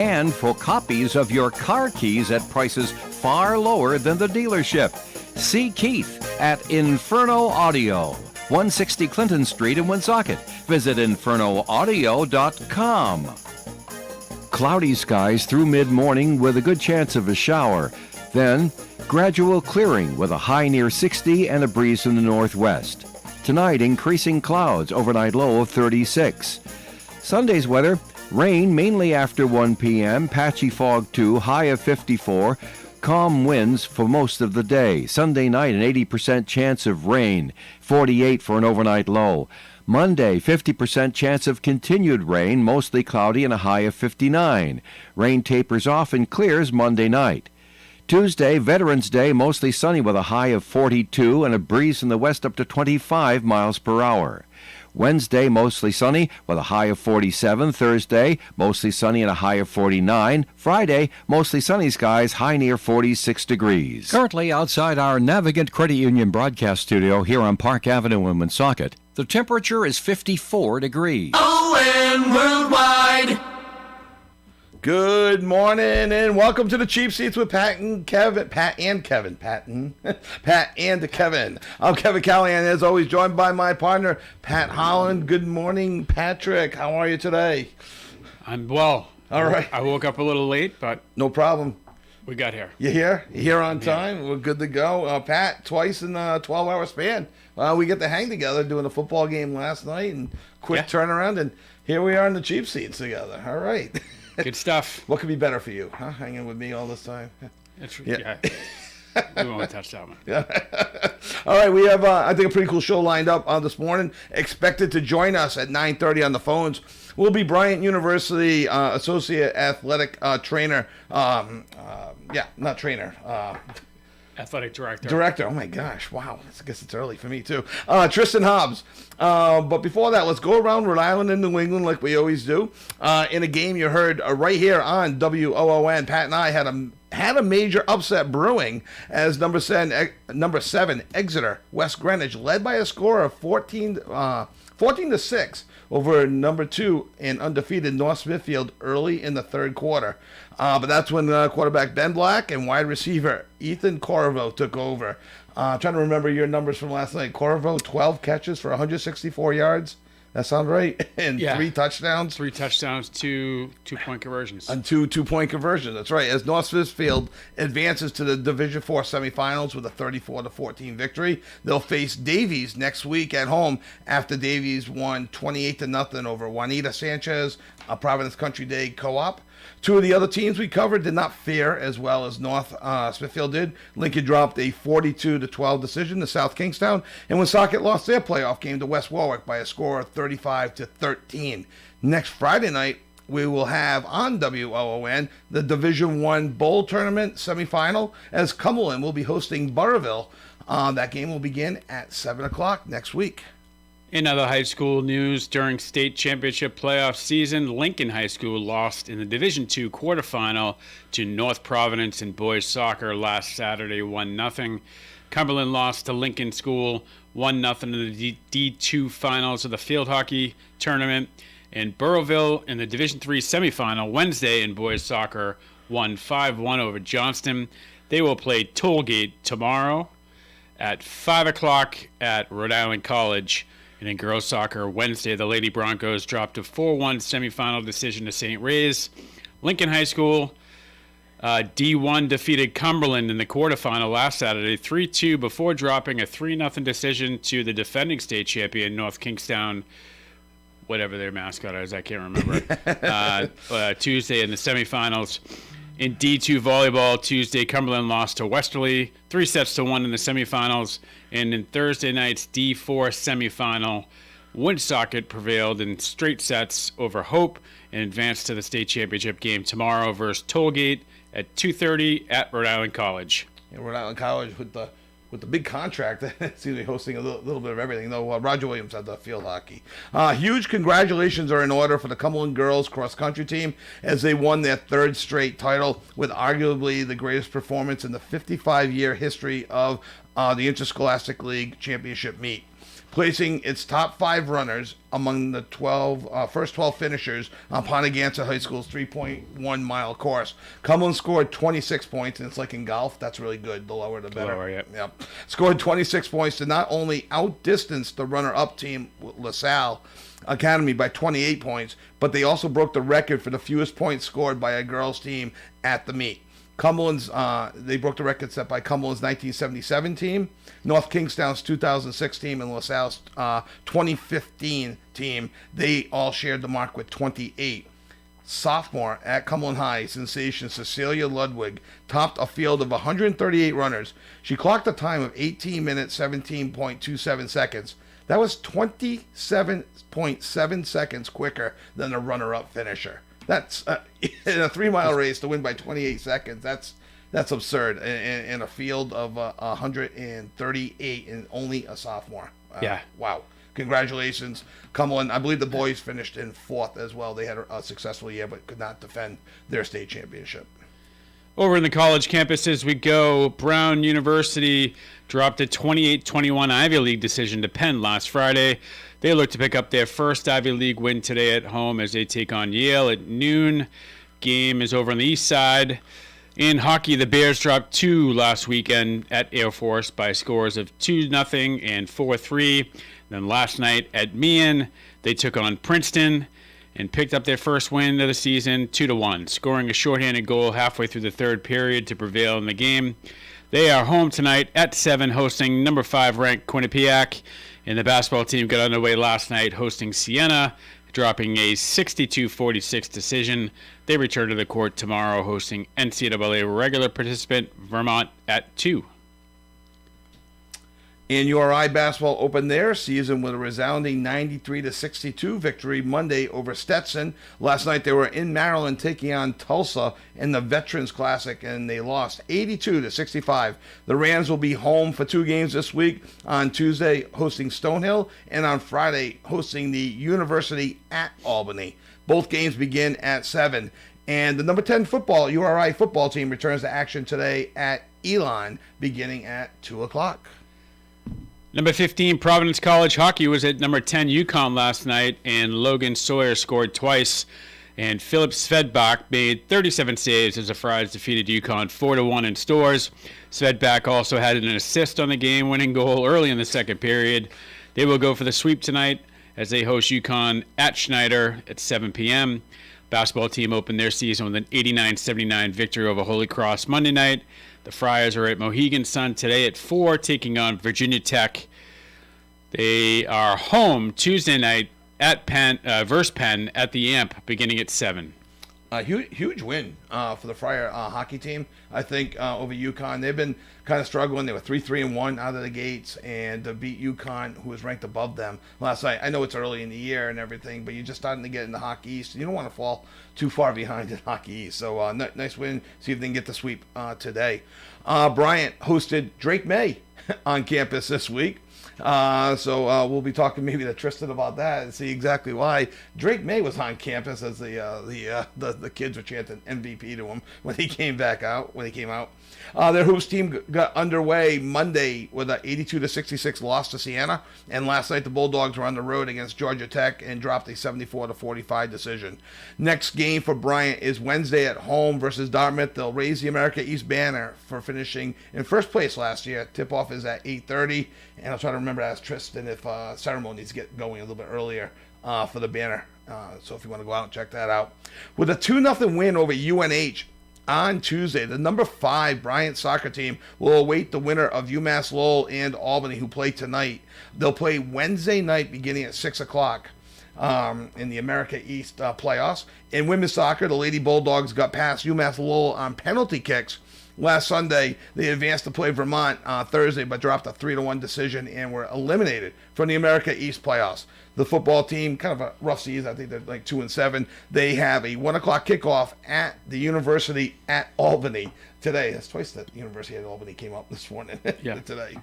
and for copies of your car keys at prices far lower than the dealership. See Keith at Inferno Audio, 160 Clinton Street in Woonsocket. Visit infernoaudio.com. Cloudy skies through mid-morning with a good chance of a shower. Then, gradual clearing with a high near 60 and a breeze from the northwest. Tonight, increasing clouds, overnight low of 36. Sunday's weather, rain mainly after 1 p.m., patchy fog too, high of 54. Calm winds for most of the day. Sunday night, an 80% chance of rain, 48 for an overnight low. Monday, 50% chance of continued rain, mostly cloudy and a high of 59. Rain tapers off and clears Monday night. Tuesday, Veterans Day, mostly sunny with a high of 42 and a breeze in the west up to 25 miles per hour. Wednesday, mostly sunny with a high of 47. Thursday, mostly sunny and a high of 49. Friday, mostly sunny skies, high near 46 degrees. Currently outside our Navigant Credit Union broadcast studio here on Park Avenue in Woonsocket, the temperature is 54 degrees. ON Worldwide. Good morning and welcome to the Cheap Seats with Pat and Kevin. Pat and Kevin. I'm Kevin Callahan, as always, joined by my partner, Pat Holland. Good morning, Patrick. How are you today? I'm well. All right. I woke up a little late, but no problem. We got here. You here? You here on time? Yeah. We're good to go. Pat, twice in a 12-hour span. We get to hang together doing a football game last night and quick turnaround, and here we are in the Cheap Seats together. All right. Good stuff. What could be better for you, huh? Hanging with me all this time? Yeah. We won't touch that one. Yeah. All right, we have, I think, a pretty cool show lined up this morning. Expected to join us at 9:30 on the phones will be Bryant University Associate Athletic Trainer. Not trainer. Athletic Director. Director. Oh, my gosh. Wow. I guess it's early for me, too. Tristan Hobbs. But before that, let's go around Rhode Island and New England like we always do. In a game you heard right here on WOON, Pat and I had a major upset brewing as number 7 Exeter West Greenwich led by a score of 14-6 over number 2 and undefeated North Smithfield early in the third quarter. But that's when quarterback Ben Black and wide receiver Ethan Corvo took over. Trying to remember your numbers from last night. Corvo, 12 catches for 164 yards. That sound right? And 3 touchdowns? 3 touchdowns, 2 two-point conversions. And 2 two-point conversions. That's right. As North Smithfield advances to the Division IV semifinals with a 34-14 victory, they'll face Davies next week at home after Davies won 28-0 over Juanita Sanchez, Providence Country Day Co-op. 2 of the other teams we covered did not fare as well as North Smithfield did. Lincoln dropped a 42-12 decision to South Kingstown, and Woonsocket lost their playoff game to West Warwick by a score of 35-13. Next Friday night, we will have on WOON the Division I Bowl Tournament semifinal as Cumberland will be hosting Burrillville. That game will begin at 7 o'clock next week. In other high school news, during state championship playoff season, Lincoln High School lost in the Division II quarterfinal to North Providence in boys soccer last Saturday, 1-0. Cumberland lost to Lincoln School 1-0 in the D2 finals of the field hockey tournament. And Burrillville in the Division III semifinal Wednesday in boys soccer won 5-1 over Johnston. They will play Tollgate tomorrow at 5 o'clock at Rhode Island College. And in girls soccer, Wednesday, the Lady Broncos dropped a 4-1 semifinal decision to St. Ray's. Lincoln High School D1 defeated Cumberland in the quarterfinal last Saturday, 3-2, before dropping a 3-0 decision to the defending state champion, North Kingstown, whatever their mascot is, I can't remember, Tuesday in the semifinals. In D2 volleyball, Tuesday, Cumberland lost to Westerly 3-1 in the semifinals. And in Thursday night's D4 semifinal, Woonsocket prevailed in straight sets over Hope and advanced to the state championship game tomorrow versus Tollgate at 2:30 at Rhode Island College. Yeah, Rhode Island College with the big contract, seems to be hosting a little bit of everything, though. Roger Williams had the field hockey. Huge congratulations are in order for the Cumberland girls cross-country team as they won their 3rd straight title with arguably the greatest performance in the 55-year history of the Interscholastic League Championship meet. placing its top 5 runners among the first 12 finishers on Pontegansett High School's 3.1-mile course. Cumberland scored 26 points, and it's like in golf. That's really good. The lower, the better. Lower, Yep. Scored 26 points to not only outdistance the runner-up team, LaSalle Academy, by 28 points, but they also broke the record for the fewest points scored by a girls' team at the meet. Cumberland's, they broke the record set by Cumberland's 1977 team, North Kingstown's 2006 team, and LaSalle's 2015 team. They all shared the mark with 28. Sophomore at Cumberland High sensation Cecilia Ludwig topped a field of 138 runners. She clocked a time of 18 minutes, 17.27 seconds. That was 27.7 seconds quicker than the runner-up finisher. That's in a 3-mile race to win by 28 seconds. That's absurd in a field of 138 and only a sophomore. Yeah. Wow. Congratulations, Cumberland. I believe the boys finished in 4th as well. They had a successful year, but could not defend their state championship. Over in the college campuses we go. Brown University dropped a 28-21 Ivy League decision to Penn last Friday. They look to pick up their first Ivy League win today at home as they take on Yale at noon. Game is over on the east side. In hockey, the Bears dropped 2 last weekend at Air Force by scores of 2-0 and 4-3. Then last night at Meehan, they took on Princeton and picked up their first win of the season, 2-1, scoring a shorthanded goal halfway through the third period to prevail in the game. They are home tonight at 7, hosting number 5 ranked Quinnipiac. And the basketball team got underway last night hosting Siena, dropping a 62-46 decision. They return to the court tomorrow hosting NCAA regular participant Vermont at 2. And URI basketball opened their season with a resounding 93-62 victory Monday over Stetson. Last night they were in Maryland taking on Tulsa in the Veterans Classic, and they lost 82-65. The Rams will be home for 2 games this week, on Tuesday hosting Stonehill and on Friday hosting the University at Albany. Both games begin at 7. And the number 10 URI football team returns to action today at Elon beginning at 2 o'clock. Number 15, Providence College hockey was at number 10, UConn last night, and Logan Sawyer scored twice. And Philip Svedbach made 37 saves as the Friars defeated UConn 4-1 in Stores. Svedbach also had an assist on the game-winning goal early in the second period. They will go for the sweep tonight as they host UConn at Schneider at 7 p.m. Basketball team opened their season with an 89-79 victory over Holy Cross Monday night. The Friars are at Mohegan Sun today at 4, taking on Virginia Tech. They are home Tuesday night at Penn, versus Penn at the Amp, beginning at 7. A huge win for the Friar hockey team, I think, over UConn. They've been kind of struggling. They were 3-3-1 out of the gates, and to beat UConn, who was ranked above them last night. I know it's early in the year and everything, but you're just starting to get into Hockey East. You don't want to fall too far behind in Hockey East. So nice win. See if they can get the sweep today. Bryant hosted Drake May on campus this week. So we'll be talking maybe to Tristan about that and see exactly why Drake May was on campus as the kids were chanting MVP to him when he came out. Their hoops team got underway Monday with an 82-66 loss to Siena, and last night the Bulldogs were on the road against Georgia Tech and dropped a 74-45 decision. Next game for Bryant is Wednesday at home versus Dartmouth. They'll raise the America East banner for finishing in first place last year. Tip-off is at 8:30, and I'll try to remember to ask Tristan if ceremonies get going a little bit earlier for the banner. So if you want to go out and check that out. With a 2-0 win over UNH on Tuesday, the number 5 Bryant soccer team will await the winner of UMass Lowell and Albany, who play tonight. They'll play Wednesday night beginning at 6 o'clock in the America East playoffs. In women's soccer, the Lady Bulldogs got past UMass Lowell on penalty kicks. Last Sunday, they advanced to play Vermont Thursday, but dropped a 3-1 decision and were eliminated from the America East playoffs. The football team, kind of a rough season. I think they're like 2-7. They have a 1 o'clock kickoff at the University at Albany today. That's twice that University at Albany came up this morning. Today.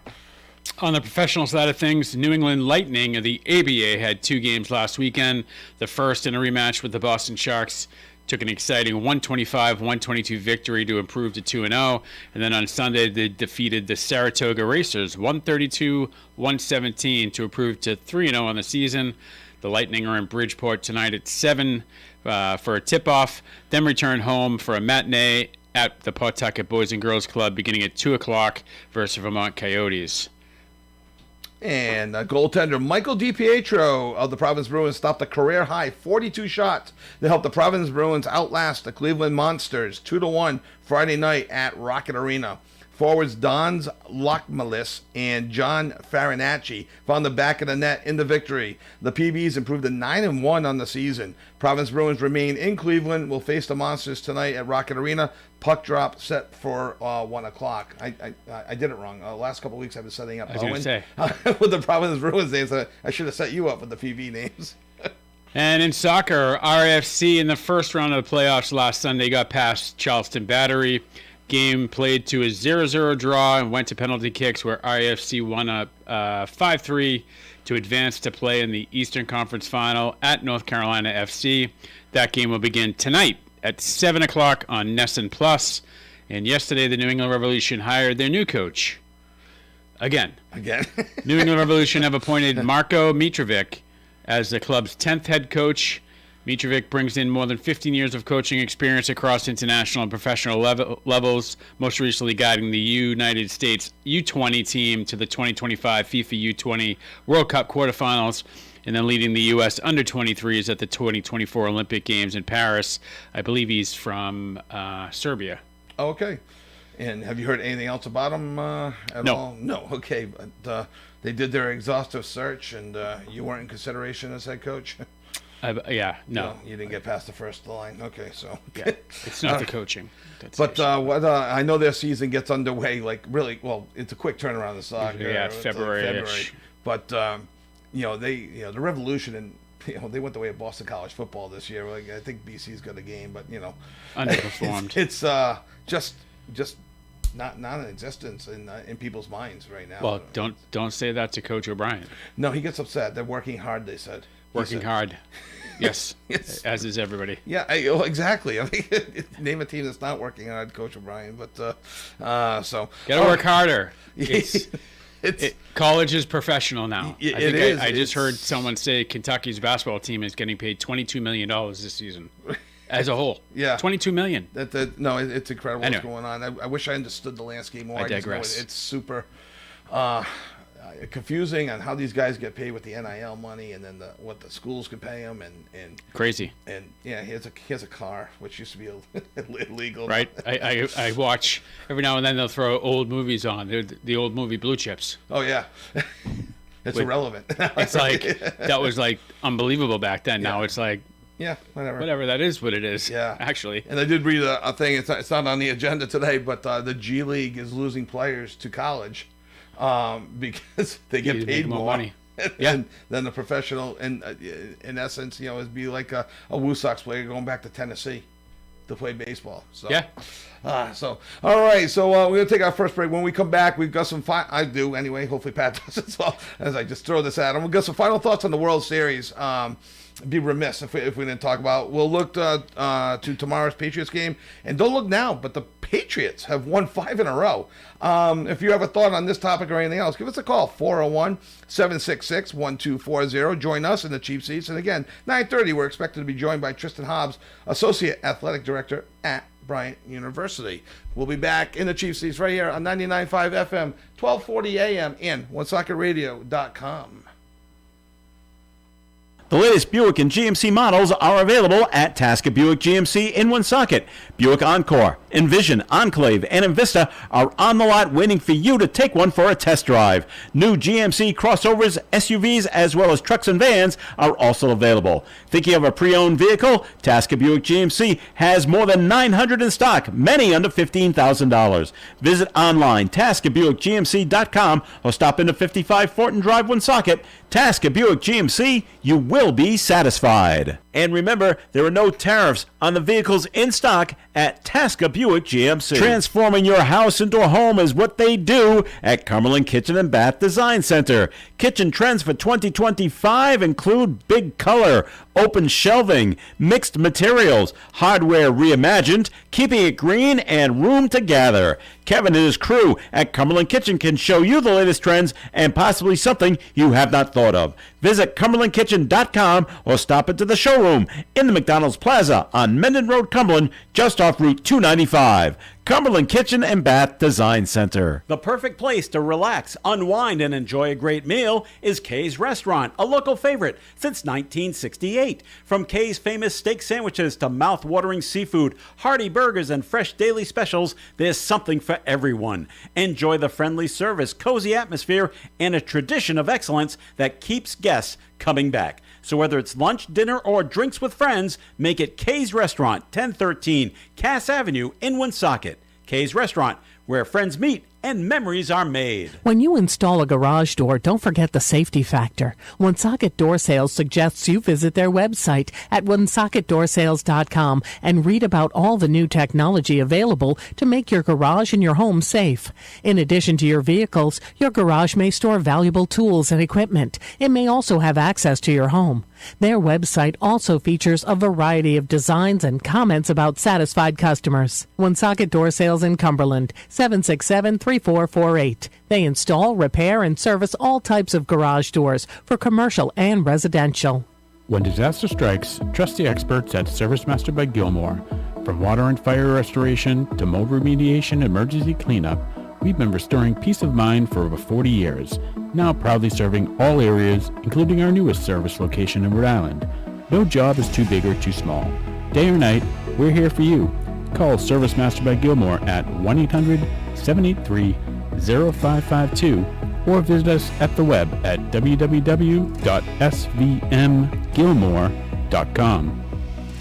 On the professional side of things, New England Lightning of the ABA had 2 games last weekend. The first in a rematch with the Boston Sharks took an exciting 125-122 victory to improve to 2-0. And then on Sunday, they defeated the Saratoga Racers 132-117 to improve to 3-0 on the season. The Lightning are in Bridgeport tonight at 7 for a tip-off, then return home for a matinee at the Pawtucket Boys and Girls Club beginning at 2 o'clock versus Vermont Coyotes. And goaltender Michael DiPietro of the Providence Bruins stopped a career-high 42 shots to help the Providence Bruins outlast the Cleveland Monsters 2-1 Friday night at Rocket Arena. Forwards Don Lockmalis and John Farinacci found the back of the net in the victory. The PBs improved to 9-1 on the season. Providence Bruins remain in Cleveland. Will face the Monsters tonight at Rocket Arena. Puck drop set for 1 o'clock. I did it wrong. Last couple of weeks I've been setting up I was going to say. with the Providence Bruins names. I should have set you up with the PB names. And in soccer, RFC in the first round of the playoffs last Sunday got past Charleston Battery. Game played to a 0-0 draw and went to penalty kicks where RFC won a 5-3 to advance to play in the Eastern Conference Final at North Carolina FC. That game will begin tonight at 7 o'clock on Nesson Plus. And yesterday, the New England Revolution hired their new coach. Again. New England Revolution have appointed Marko Mitrovic as the club's 10th head coach. Mitrovic brings in more than 15 years of coaching experience across international and professional levels, most recently guiding the United States U20 team to the 2025 FIFA U20 World Cup quarterfinals, and then leading the U.S. under-23s at the 2024 Olympic Games in Paris. I believe he's from Serbia. Okay. And have you heard anything else about him at all? No. Okay. But they did their exhaustive search, and you weren't in consideration as head coach? No. You didn't get past the first line. Okay, so. Yeah, it's not the coaching. But I know their season gets underway, it's a quick turnaround in soccer. Yeah, February-ish. But, the Revolution, and they went the way of Boston College football this year. I think BC's got a game, but, underperformed. It's just not in existence in people's minds right now. Well, don't say that to Coach O'Brien. No, he gets upset. They're working hard, they said. Working hard. Yes. As is everybody. Yeah, exactly. I mean, name a team that's not working hard, Coach O'Brien. But so gotta work harder. College is professional now. I just heard someone say Kentucky's basketball team is getting paid $22 million this season. As a whole. Yeah. $22 million. It's incredible what's going on. I wish I understood the landscape more. I digress. It's super confusing on how these guys get paid with the NIL money, and then what the schools can pay them, and crazy. And yeah, he has a car, which used to be illegal. Right. I watch every now and then. They'll throw old movies on. The old movie Blue Chips. Oh yeah. It's irrelevant. It's like that was like unbelievable back then. Yeah. Now it's like. Yeah, whatever. That is what it is. Yeah, actually. And I did read a thing. It's not on the agenda today, but the G League is losing players to college because they get paid more money. than the professional. And in essence, it'd be like a Woo Sox player going back to Tennessee to play baseball. So yeah. All right. So we're gonna take our first break. When we come back, we've got some. I do anyway. Hopefully, Pat does as well. As I just throw this at him, we've got some final thoughts on the World Series. Be remiss if we didn't talk about. We'll look to tomorrow's Patriots game, and don't look now, but the Patriots have won 5 in a row. If you have a thought on this topic or anything else, give us a call, 401-766-1240. Join us in the cheap seats. And again, 9:30, we're expected to be joined by Tristan Hobbs, Associate Athletic Director at Bryant University. We'll be back in the cheap seats right here on 99.5 FM, 1240 AM, and OneSoccerRadio.com. The latest Buick and GMC models are available at Tasker Buick GMC in Woonsocket. Buick Encore, Envision, Enclave, and Envista are on the lot waiting for you to take one for a test drive. New GMC crossovers, SUVs, as well as trucks and vans are also available. Thinking of a pre-owned vehicle? Tasker Buick GMC has more than 900 in stock, many under $15,000. Visit online, TaskerBuickGMC.com, or stop into 55 Fortin Drive, Woonsocket. Tasker Buick GMC, you will be satisfied. And remember, there are no tariffs on the vehicles in stock at Tasker Buick GMC. Transforming your house into a home is what they do at Cumberland Kitchen and Bath Design Center. Kitchen trends for 2025 include big color, open shelving, mixed materials, hardware reimagined, keeping it green, and room to gather. Kevin and his crew at Cumberland Kitchen can show you the latest trends and possibly something you have not thought of. Visit CumberlandKitchen.com or stop into the showroom in the McDonald's Plaza on Mendon Road, Cumberland, just off Route 295. Cumberland Kitchen and Bath Design Center. The perfect place to relax, unwind, and enjoy a great meal is Kay's Restaurant, a local favorite since 1968. From Kay's famous steak sandwiches to mouth-watering seafood, hearty burgers, and fresh daily specials, there's something for everyone. Enjoy the friendly service, cozy atmosphere, and a tradition of excellence that keeps guests coming back. So whether it's lunch, dinner, or drinks with friends, make it Kay's Restaurant, 1013 Cass Avenue in Woonsocket. Kay's Restaurant, where friends meet and memories are made. When you install a garage door, don't forget the safety factor. Woonsocket Door Sales suggests you visit their website at woonsocketdoorsales.com and read about all the new technology available to make your garage and your home safe. In addition to your vehicles, your garage may store valuable tools and equipment. It may also have access to your home. Their website also features a variety of designs and comments about satisfied customers. Woonsocket Door Sales in Cumberland, 767-3448. They install, repair, and service all types of garage doors for commercial and residential. When disaster strikes, trust the experts at Service Master by Gilmore. From water and fire restoration to mold remediation and emergency cleanup, we've been restoring peace of mind for over 40 years, now proudly serving all areas, including our newest service location in Rhode Island. No job is too big or too small. Day or night, we're here for you. Call Service Master by Gilmore at 1-800-783-0552 or visit us at the web at www.svmgilmore.com.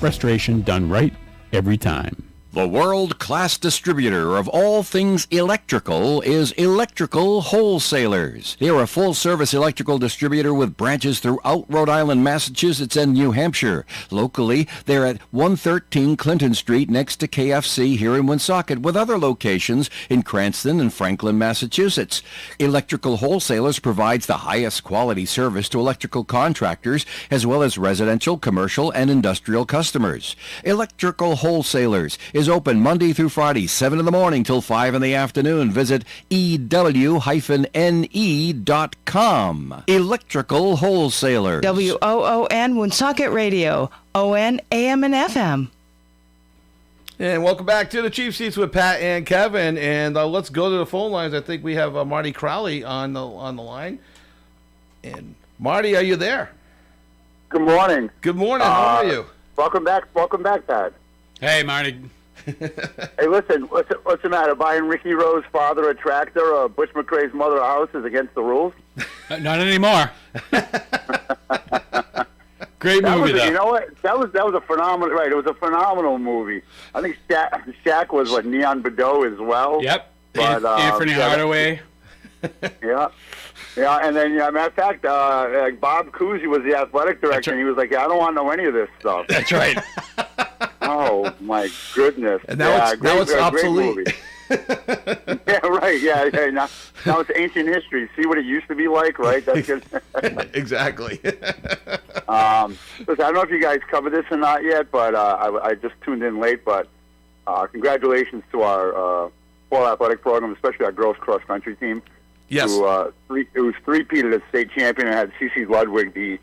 Restoration done right every time. The world-class distributor of all things electrical is Electrical Wholesalers. They are a full-service electrical distributor with branches throughout Rhode Island, Massachusetts, and New Hampshire. Locally, they're at 113 Clinton Street next to KFC here in Woonsocket, with other locations in Cranston and Franklin, Massachusetts. Electrical Wholesalers provides the highest quality service to electrical contractors as well as residential, commercial, and industrial customers. Electrical Wholesalers is open Monday through Friday, 7 in the morning till 5 in the afternoon. Visit ew-ne.com. Electrical Wholesalers. WOON Woonsocket Radio, ON, AM, and FM. And welcome back to the Chief Seats with Pat and Kevin. And let's go to the phone lines. I think we have Marty Crowley on the line. And Marty, are you there? Good morning. Good morning. How are you? Welcome back, Pat. Hey, Marty. Hey, listen, what's the matter? Buying Ricky Rose's father a tractor or Butch McRae's mother a house is against the rules? Not anymore. Great movie, though. You know what? That was a phenomenal. Right, it was a phenomenal movie. I think Shaq was Neon Bedeau as well. Yep. But, Anthony Hardaway. Yeah. Yeah, and then, matter of fact, Bob Cousy was the athletic director, and he was like, I don't want to know any of this stuff. That's right. Oh, my goodness. And now it's obsolete. Yeah, right. Yeah. Now it's ancient history. See what it used to be like, right? That's good. Exactly. Listen, I don't know if you guys covered this or not yet, but I just tuned in late. But congratulations to our fall athletic program, especially our girls cross country team. Yes. It was three-peated as state champion and had C.C. Ludwig, the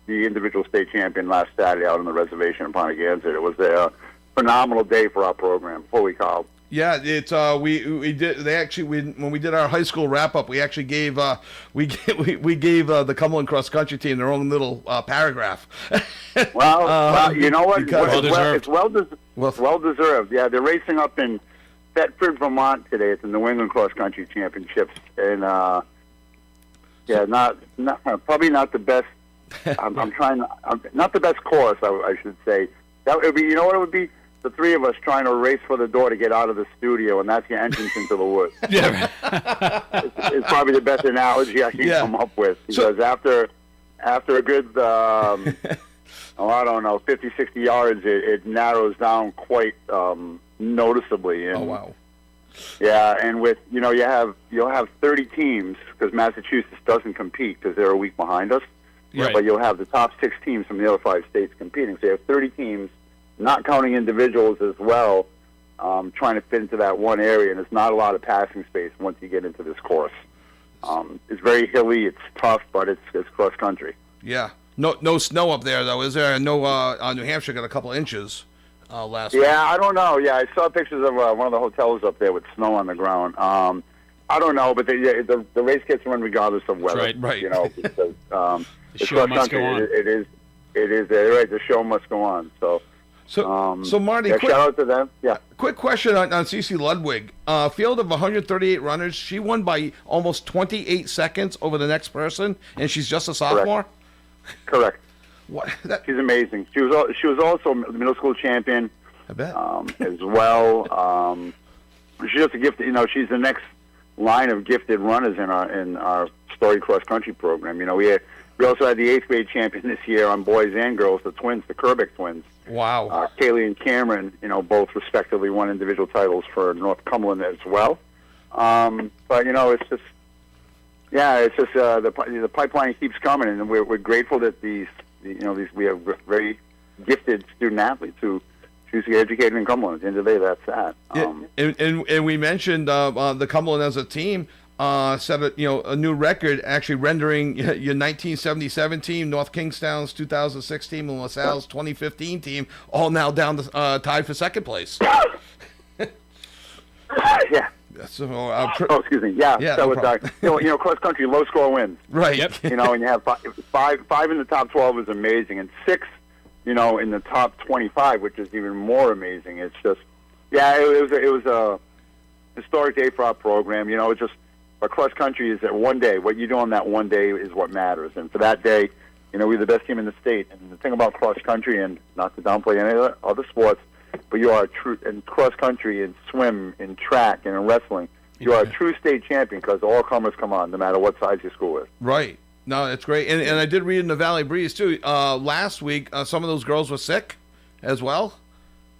individual state champion, last Saturday out on the reservation in Pontiac. It was a phenomenal day for our program. Holy cow! Yeah, it's we did. They actually when we did our high school wrap up, we actually gave the Cumberland cross country team their own little paragraph. Well, you know what? It's well deserved. Yeah, they're racing up in Thetford, Vermont today at the New England Cross Country Championships, and probably not the best. Not the best course, I should say. That would be, you know what it would be? The three of us trying to race for the door to get out of the studio, and that's your entrance into the woods. Yeah. It's probably the best analogy I can come up with, because after a good, I don't know, 50, 60 yards, it narrows down quite noticeably. And, oh, wow. Yeah, and with, you'll have 30 teams, because Massachusetts doesn't compete because they're a week behind us. Right. but you'll have the top 6 teams from the other 5 states competing. So you have 30 teams, not counting individuals as well, trying to fit into that one area, and there's not a lot of passing space once you get into this course. It's very hilly, it's tough, but it's cross country. Yeah. No snow up there, though, is there? No, New Hampshire got a couple inches last week. Yeah, I don't know. Yeah, I saw pictures of one of the hotels up there with snow on the ground. I don't know, but the race gets run regardless of weather. Right. You know, because The it's show cross must country. go on. It is right. The show must go on. So Marty, yeah, quick, shout out to them. Yeah. quick question on CeCe Ludwig. Field of 138 runners, she won by almost 28 seconds over the next person, and she's just a sophomore? Correct. What? She's amazing. She was also a middle school champion. I bet. As well. She's just a gifted. You know, she's the next line of gifted runners in our Story Cross Country program. You know, we also had the 8th grade champion this year on boys and girls, the twins, the Kerbeck twins. Wow. Kaylee and Cameron, you know, both respectively won individual titles for North Cumberland as well. But you know, it's just the pipeline keeps coming, and we're grateful that we have very gifted student athletes who choose to get educated in Cumberland. At the end of the day, that's that. And we mentioned the Cumberland as a team set a new record, actually rendering your 1977 team, North Kingstown's 2006 team, and LaSalle's 2015 team, all now down to, tied for second place. Yeah. So, excuse me. Yeah. Yeah, So no it's you know, cross country, low score wins. right. Yep. You know, and you have five in the top 12 is amazing, and 6, you know, in the top 25, which is even more amazing. It's just, it was a historic day for our program. You know, it's just, our cross country is that one day. What you do on that one day is what matters. And for that day, you know, we're the best team in the state. And the thing about cross country, and not to downplay any other sports, but you are a true, in cross country, in swim, in track, and in wrestling, you are a true state champion because all comers come on, no matter what size your school is. Right. No, it's great. And I did read in the Valley Breeze, too. Last week, some of those girls were sick as well.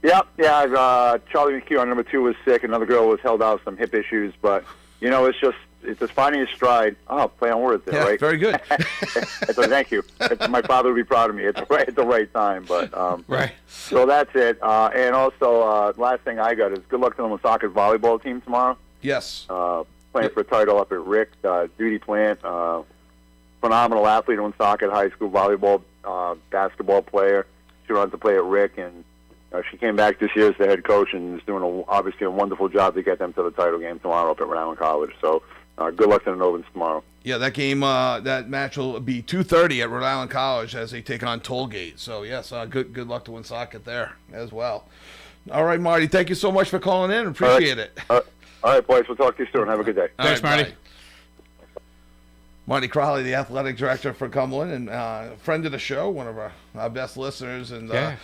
Yep. Yeah. Charlie McHugh, our number 2, was sick. Another girl was held out with some hip issues. But, you know, it's just finding a stride. Oh, play on words there, Yeah, right? very good. So thank you. My father would be proud of me. It's right at the right time. But Right. So that's it. And also, last thing I got is good luck to the Woonsocket volleyball team tomorrow. Yes. Playing for a title up at Rick. Judy Plant, phenomenal athlete at Woonsocket High School, volleyball, basketball player. She runs to play at Rick, and she came back this year as the head coach and is doing obviously a wonderful job to get them to the title game tomorrow up at Rhode Island College. So good luck to the Novans tomorrow. Yeah, that game, that match will be 2:30 at Rhode Island College as they take on Tollgate. So, yes, good luck to Woonsocket there as well. All right, Marty, thank you so much for calling in. Appreciate it. All right, boys, we'll talk to you soon. Have a good day. Thanks, All right, Marty. bye. Marty Crowley, the athletic director for Cumberland, and friend of the show, one of our best listeners. And I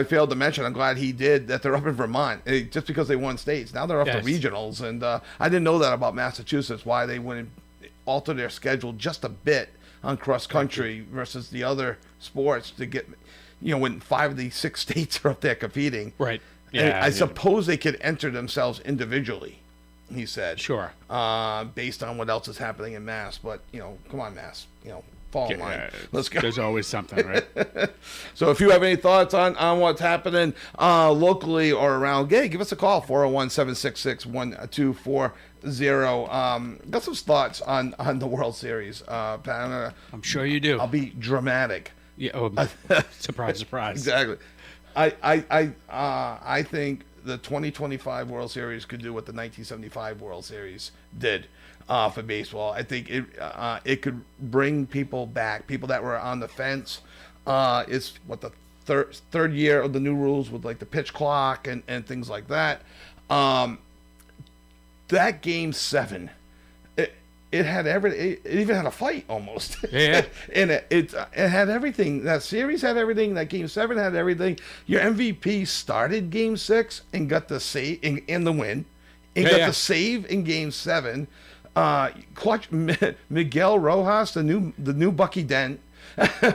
failed to mention, I'm glad he did, that they're up in Vermont. Just because they won states, now they're up to regionals. And I didn't know that about Massachusetts, why they wouldn't alter their schedule just a bit on cross country versus the other sports to get, you know, when 5 of the 6 states are up there competing. Right. And Yeah. I suppose they could enter themselves individually, he said. Sure. Based on what else is happening in Mass. But, you know, come on, Mass. You know, fall in line. Let's go. There's always something, right? So if you have any thoughts on what's happening locally or around, give us a call, 401-766-1240. Got some thoughts on the World Series. Pat, I'm sure you do. I'll be dramatic. Yeah. Oh, surprise, surprise. Exactly. I think the 2025 World Series could do what the 1975 World Series did for baseball. I think it could bring people back, people that were on the fence. It's what the third year of the new rules with like the pitch clock and things like that. That Game 7. It had it even had a fight almost. Yeah. And it had everything. That series had everything. That Game 7 had everything. Your MVP started Game 6 and got the save in the win, and got the save in Game 7. Clutch Miguel Rojas, the new Bucky Dent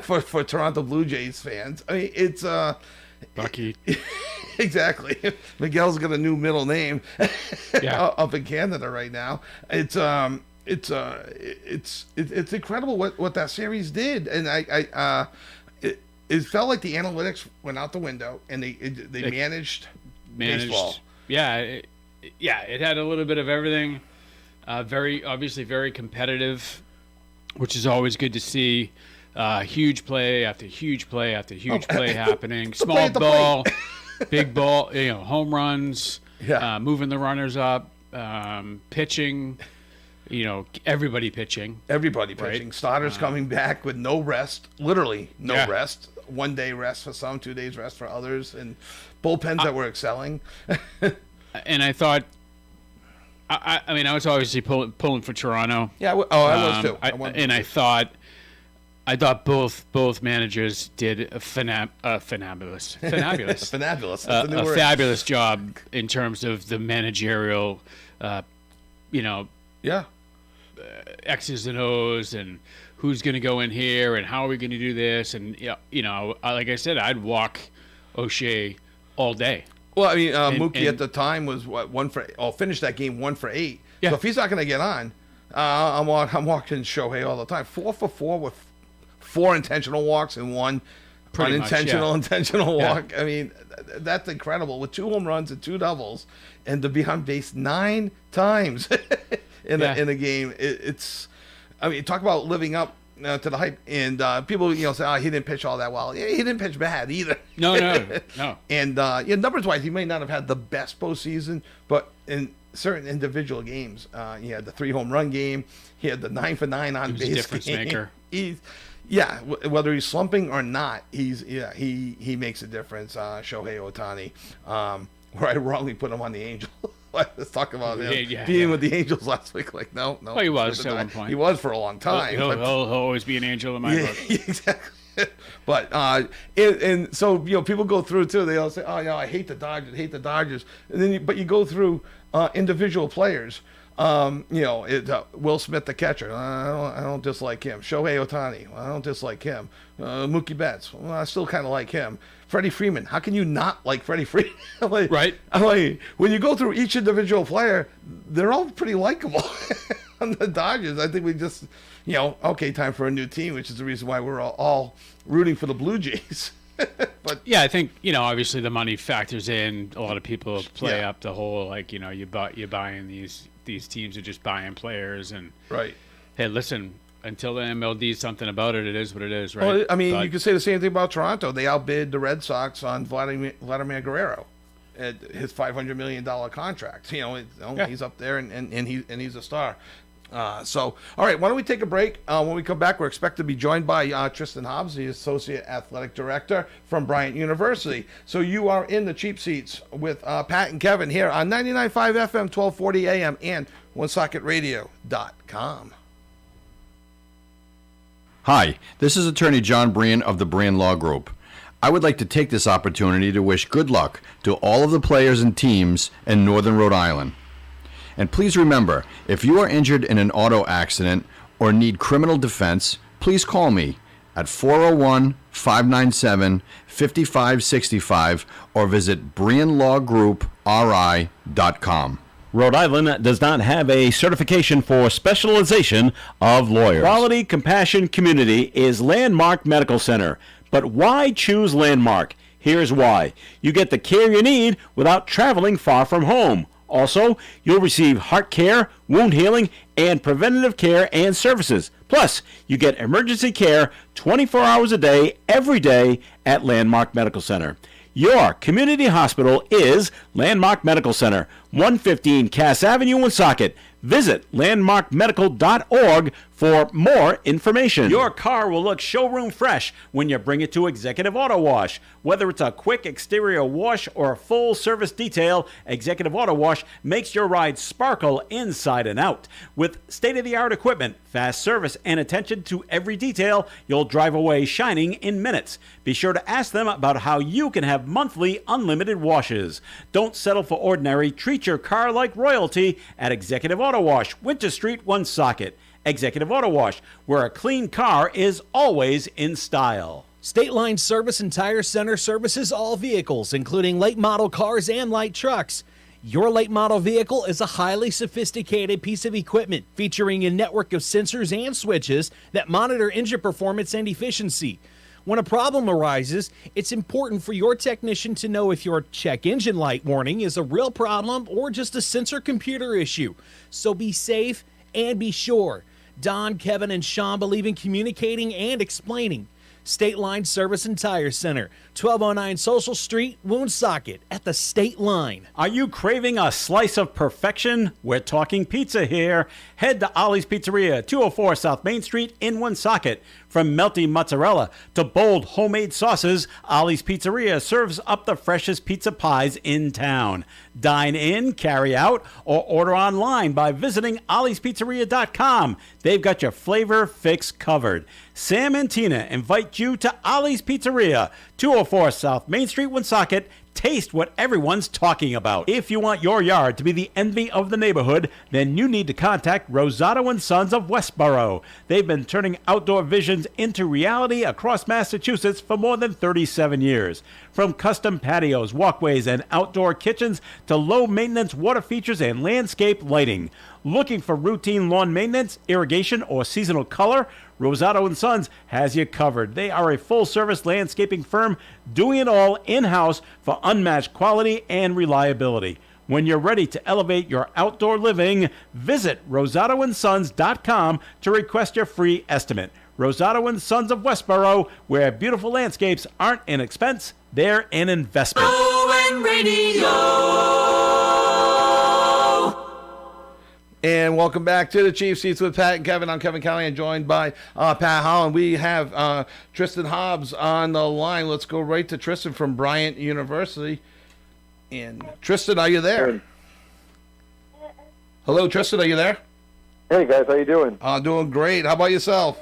for Toronto Blue Jays fans. I mean, it's Bucky. Exactly. Miguel's got a new middle name Yeah. up in Canada right now. It's it's incredible what that series did, and it felt like the analytics went out the window, and they managed baseball. Yeah, it had a little bit of everything. Very competitive, which is always good to see. Huge play after huge play after huge play happening. Small ball, big ball, home runs, moving the runners up, pitching, everybody pitching. Right? Starters coming back with no rest, literally no rest. 1 day rest for some, 2 days rest for others, and bullpens that were excelling. And I thought, I was obviously pulling for Toronto. Yeah, I was too. I thought both managers did a fabulous job in terms of the managerial, X's and O's and who's going to go in here and how are we going to do this, and like I said, I'd walk O'Shea all day. Well, I mean, Mookie at the time was finished that game 1 for 8. Yeah. So if he's not going to get on, I'm walking Shohei all the time. 4 for 4 with 4 intentional walks and 1 intentional walk. I mean, that's incredible. With 2 home runs and 2 doubles, and to be on base 9 times in a game, it's. I mean, talk about living up to the hype, and people say, he didn't pitch all that well. Yeah, he didn't pitch bad either. No. And numbers wise, he may not have had the best postseason, but in certain individual games, he had the 3 home run game. He had the 9 for 9 on base difference maker. Whether he's slumping or not, he makes a difference. Shohei Ohtani, where I wrongly put him on the Angels. Let's talk about him being with the Angels last week. Like, no. Well, he was at one point. He was for a long time. He'll always be an angel in my book. Exactly. But and so people go through too. They all say, I hate the Dodgers, and then but you go through individual players. Will Smith, the catcher. I don't dislike him. Shohei Ohtani. I don't dislike him. Mookie Betts. Well, I still kind of like him. Freddie Freeman. How can you not like Freddie Freeman? Right. I'm like, when you go through each individual player, they're all pretty likable. On the Dodgers, I think we just, time for a new team, which is the reason why we're all rooting for the Blue Jays. But I think obviously the money factors in. A lot of people play up the whole you're buying these teams are just buying players, and right. Hey, listen, until the MLD is something about it, it is what it is, right? Well, I mean, you could say the same thing about Toronto. They outbid the Red Sox on Vladimir Guerrero at his $500 million contract. He's up there, and he's a star. All right, why don't we take a break? When we come back, we're expected to be joined by Tristan Hobbs, the Associate Athletic Director from Bryant University. So you are in the cheap seats with Pat and Kevin here on 99.5 FM, 1240 AM, and OneSocketRadio.com. Hi, this is Attorney John Brien of the Brien Law Group. I would like to take this opportunity to wish good luck to all of the players and teams in Northern Rhode Island. And please remember, if you are injured in an auto accident or need criminal defense, please call me at 401-597-5565 or visit BrienLawGroupRI.com. Rhode Island does not have a certification for specialization of lawyers. Quality, compassion, community is Landmark Medical Center. But why choose Landmark? Here's why. You get the care you need without traveling far from home. Also, you'll receive heart care, wound healing, and preventative care and services. Plus, you get emergency care 24 hours a day, every day at Landmark Medical Center. Your community hospital is Landmark Medical Center, 115 Cass Avenue, Woonsocket. Visit landmarkmedical.org for more information. Your car will look showroom fresh when you bring it to Executive Auto Wash. Whether it's a quick exterior wash or a full service detail, Executive Auto Wash makes your ride sparkle inside and out. With state-of-the-art equipment, fast service, and attention to every detail, you'll drive away shining in minutes. Be sure to ask them about how you can have monthly unlimited washes. Don't settle for ordinary. Treat your car like royalty at Executive Auto Wash, Winter Street, Woonsocket. Executive Auto Wash, where a clean car is always in style. State Line Service and Tire Center services all vehicles, including late model cars and light trucks. Your late model vehicle is a highly sophisticated piece of equipment featuring a network of sensors and switches that monitor engine performance and efficiency. When a problem arises, it's important for your technician to know if your check engine light warning is a real problem or just a sensor computer issue. So be safe and be sure. Don, Kevin, and Sean believe in communicating and explaining. State Line Service and Tire Center, 1209 Social Street, Woonsocket, at the State Line. Are you craving a slice of perfection? We're talking pizza here. Head to Ollie's Pizzeria, 204 South Main Street in Woonsocket. From melty mozzarella to bold homemade sauces, Ollie's Pizzeria serves up the freshest pizza pies in town. Dine in, carry out, or order online by visiting olliespizzeria.com. They've got your flavor fix covered. Sam and Tina invite you to Ollie's Pizzeria, 204 South Main Street, Woonsocket. Taste what everyone's talking about. If you want your yard to be the envy of the neighborhood, then you need to contact Rosato & Sons of Westboro. They've been turning outdoor visions into reality across Massachusetts for more than 37 years. From custom patios, walkways, and outdoor kitchens to low-maintenance water features and landscape lighting. Looking for routine lawn maintenance, irrigation, or seasonal color? Rosato & Sons has you covered. They are a full-service landscaping firm doing it all in-house for unmatched quality and reliability. When you're ready to elevate your outdoor living, visit rosatoandsons.com to request your free estimate. Rosato & Sons of Westboro, where beautiful landscapes aren't an expense, they're an investment. ON Radio. And welcome back to the Chief Seats with Pat and Kevin. I'm Kevin Callahan, joined by Pat Holland. We have Tristan Hobbs on the line. Let's go right to Tristan from Bryant University. And Tristan, are you there? Hello, Tristan, are you there? Hey guys, how you doing? Doing great. How about yourself?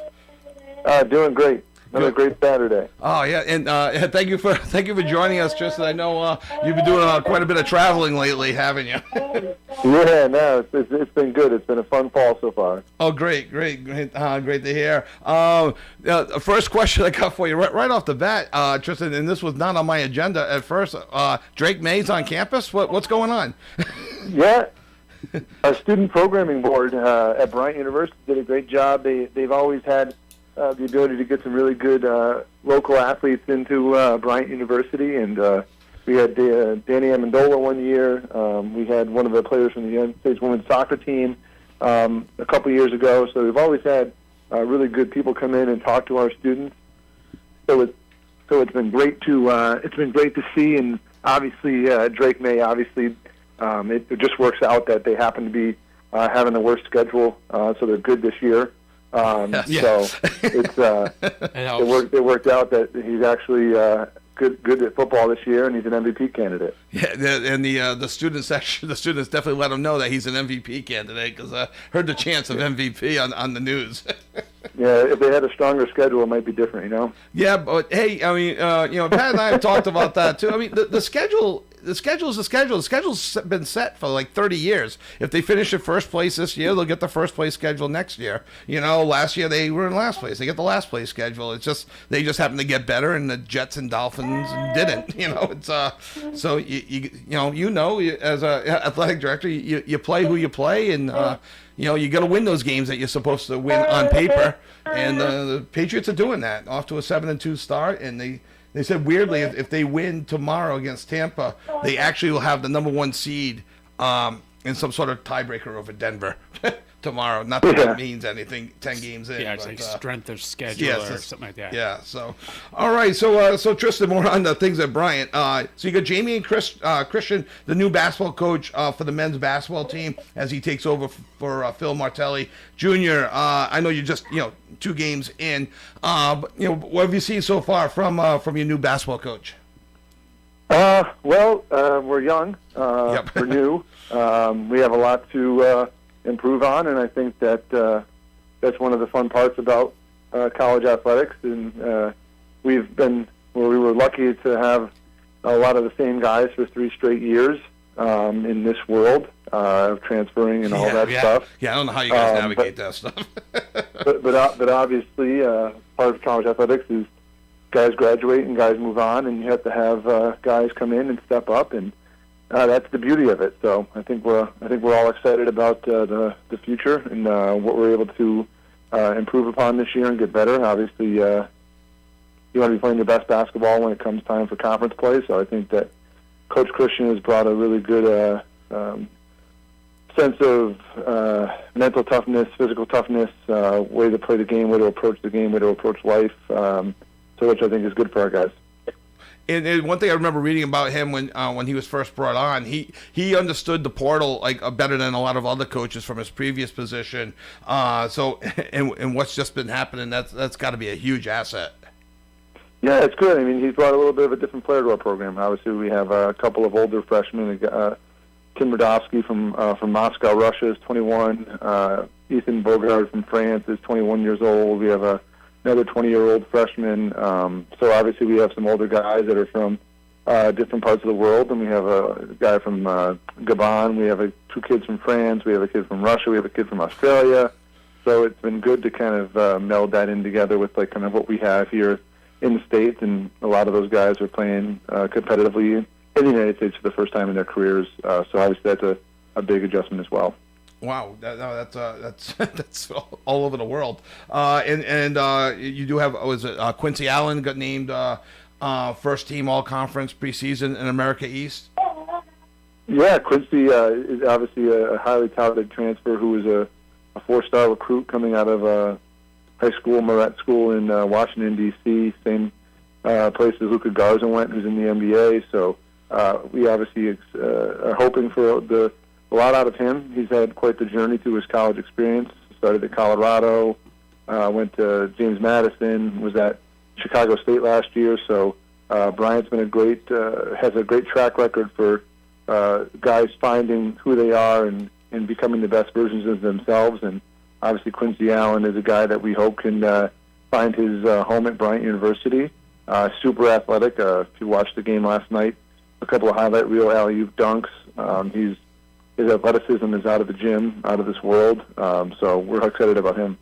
Doing great. Another great Saturday. Oh yeah, and thank you for joining us, Tristan. I know you've been doing quite a bit of traveling lately, haven't you? Yeah, no, it's been good. It's been a fun fall so far. Oh, great to hear. First question I got for you right off the bat, Tristan, and this was not on my agenda at first. Drake May's on campus. What's going on? Yeah, our student programming board at Bryant University did a great job. They've always had the ability to get some really good local athletes into Bryant University, and we had Danny Amendola one year. We had one of the players from the United States women's soccer team a couple years ago. So we've always had really good people come in and talk to our students. So it's been great to see, and obviously Drake May. Obviously, it just works out that they happen to be having the worst schedule, so they're good this year. So it's it worked out that he's actually good at football this year, and he's an MVP candidate. Yeah, and the students definitely let him know that he's an MVP candidate, because I heard the chance of MVP on the news. Yeah, if they had a stronger schedule, it might be different, you know. Yeah, but hey, I mean, Pat and I have talked about that too. I mean, the schedule. The schedule's the schedule. The schedule's been set for like 30 years. If they finish in first place this year, they'll get the first place schedule next year. Last year they were in last place. They get the last place schedule. It's just they just happen to get better, and the Jets and Dolphins didn't. It's so you as a athletic director, you play who you play, and you got to win those games that you're supposed to win on paper. And the Patriots are doing that. Off to a 7-2 start, and They said, weirdly, if they win tomorrow against Tampa, they actually will have the number 1 seed in some sort of tiebreaker over Denver tomorrow. Not that that means anything 10 games in. Yeah, it's like strength of schedule or something like that. Yeah, so, all right. So Tristan, more on the things at Bryant. So you got Jamie and Christian, the new basketball coach for the men's basketball team, as he takes over for Phil Martelli Jr. I know you're just, 2 games in. But, what have you seen so far from your new basketball coach? We're young. We're new. We have a lot to improve on, and I think that that's one of the fun parts about college athletics. And we were lucky to have a lot of the same guys for 3 straight years in this world of transferring and all that stuff. Yeah, I don't know how you guys navigate that stuff. but obviously, part of college athletics is guys graduate and guys move on, and you have to have guys come in and step up. And that's the beauty of it. So I think we're all excited about the future and what we're able to improve upon this year and get better. Obviously, you want to be playing your best basketball when it comes time for conference play. So I think that Coach Christian has brought a really good sense of mental toughness, physical toughness, way to play the game, way to approach the game, way to approach life, so which I think is good for our guys. And one thing I remember reading about him when he was first brought on, he understood the portal better than a lot of other coaches from his previous position. So what's just been happening, that's got to be a huge asset. Yeah, it's good. I mean, he's brought a little bit of a different player to our program. Obviously, we have a couple of older freshmen. Tim Radovsky from Moscow, Russia, is 21. Ethan Bogard from France is 21 years old. We have another 20-year-old freshman. So obviously, we have some older guys that are from different parts of the world, and we have a guy from Gabon. We have two kids from France. We have a kid from Russia. We have a kid from Australia. So it's been good to kind of meld that in together with kind of what we have here in the States, and a lot of those guys are playing competitively in the United States for the first time in their careers. So obviously that's a big adjustment as well. Wow, that's all over the world. And you do have, was it Quincy Allen got named first team all conference preseason in America East? Yeah, Quincy is obviously a highly touted transfer who was a 4-star recruit coming out of high school, Moret School in Washington, D.C., same place as Luka Garza went, who's in the NBA. So we obviously are hoping for a lot out of him. He's had quite the journey through his college experience. Started at Colorado, went to James Madison, was at Chicago State last year. So Bryant's been has a great track record for guys finding who they are and becoming the best versions of themselves. And obviously, Quincy Allen is a guy that we hope can find his home at Bryant University. Super athletic. If you watched the game last night, a couple of highlight reel alley-oop dunks. His athleticism is out of the gym, out of this world. So we're excited about him.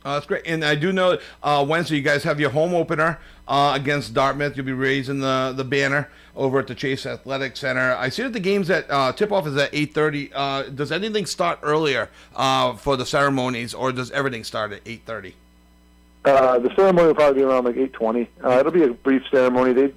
That's great. And I do know Wednesday you guys have your home opener against Dartmouth. You'll be raising the banner over at the Chase Athletic Center. I see that the game's at tip-off is at 8:30. Does anything start earlier for the ceremonies, or does everything start at 8:30? The ceremony will probably be around 8:20. It'll be a brief ceremony. They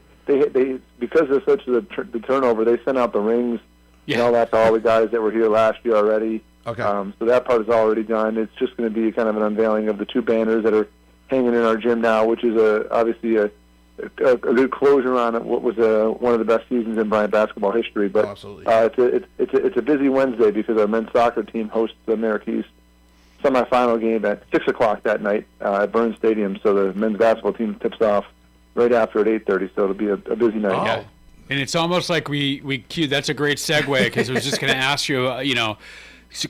because there's such the turnover, they sent out the rings and all that to all the guys that were here last year already. Okay. So that part is already done. It's just going to be kind of an unveiling of the two banners that are hanging in our gym now, which is obviously a good closure on what was one of the best seasons in Bryant basketball history. But it's a busy Wednesday because our men's soccer team hosts the America East semifinal game at 6 o'clock that night at Burns Stadium. So the men's basketball team tips off right after at 8:30. So it'll be a busy night. Oh. Yeah. And it's almost like we queued. That's a great segue because I was just going to ask you,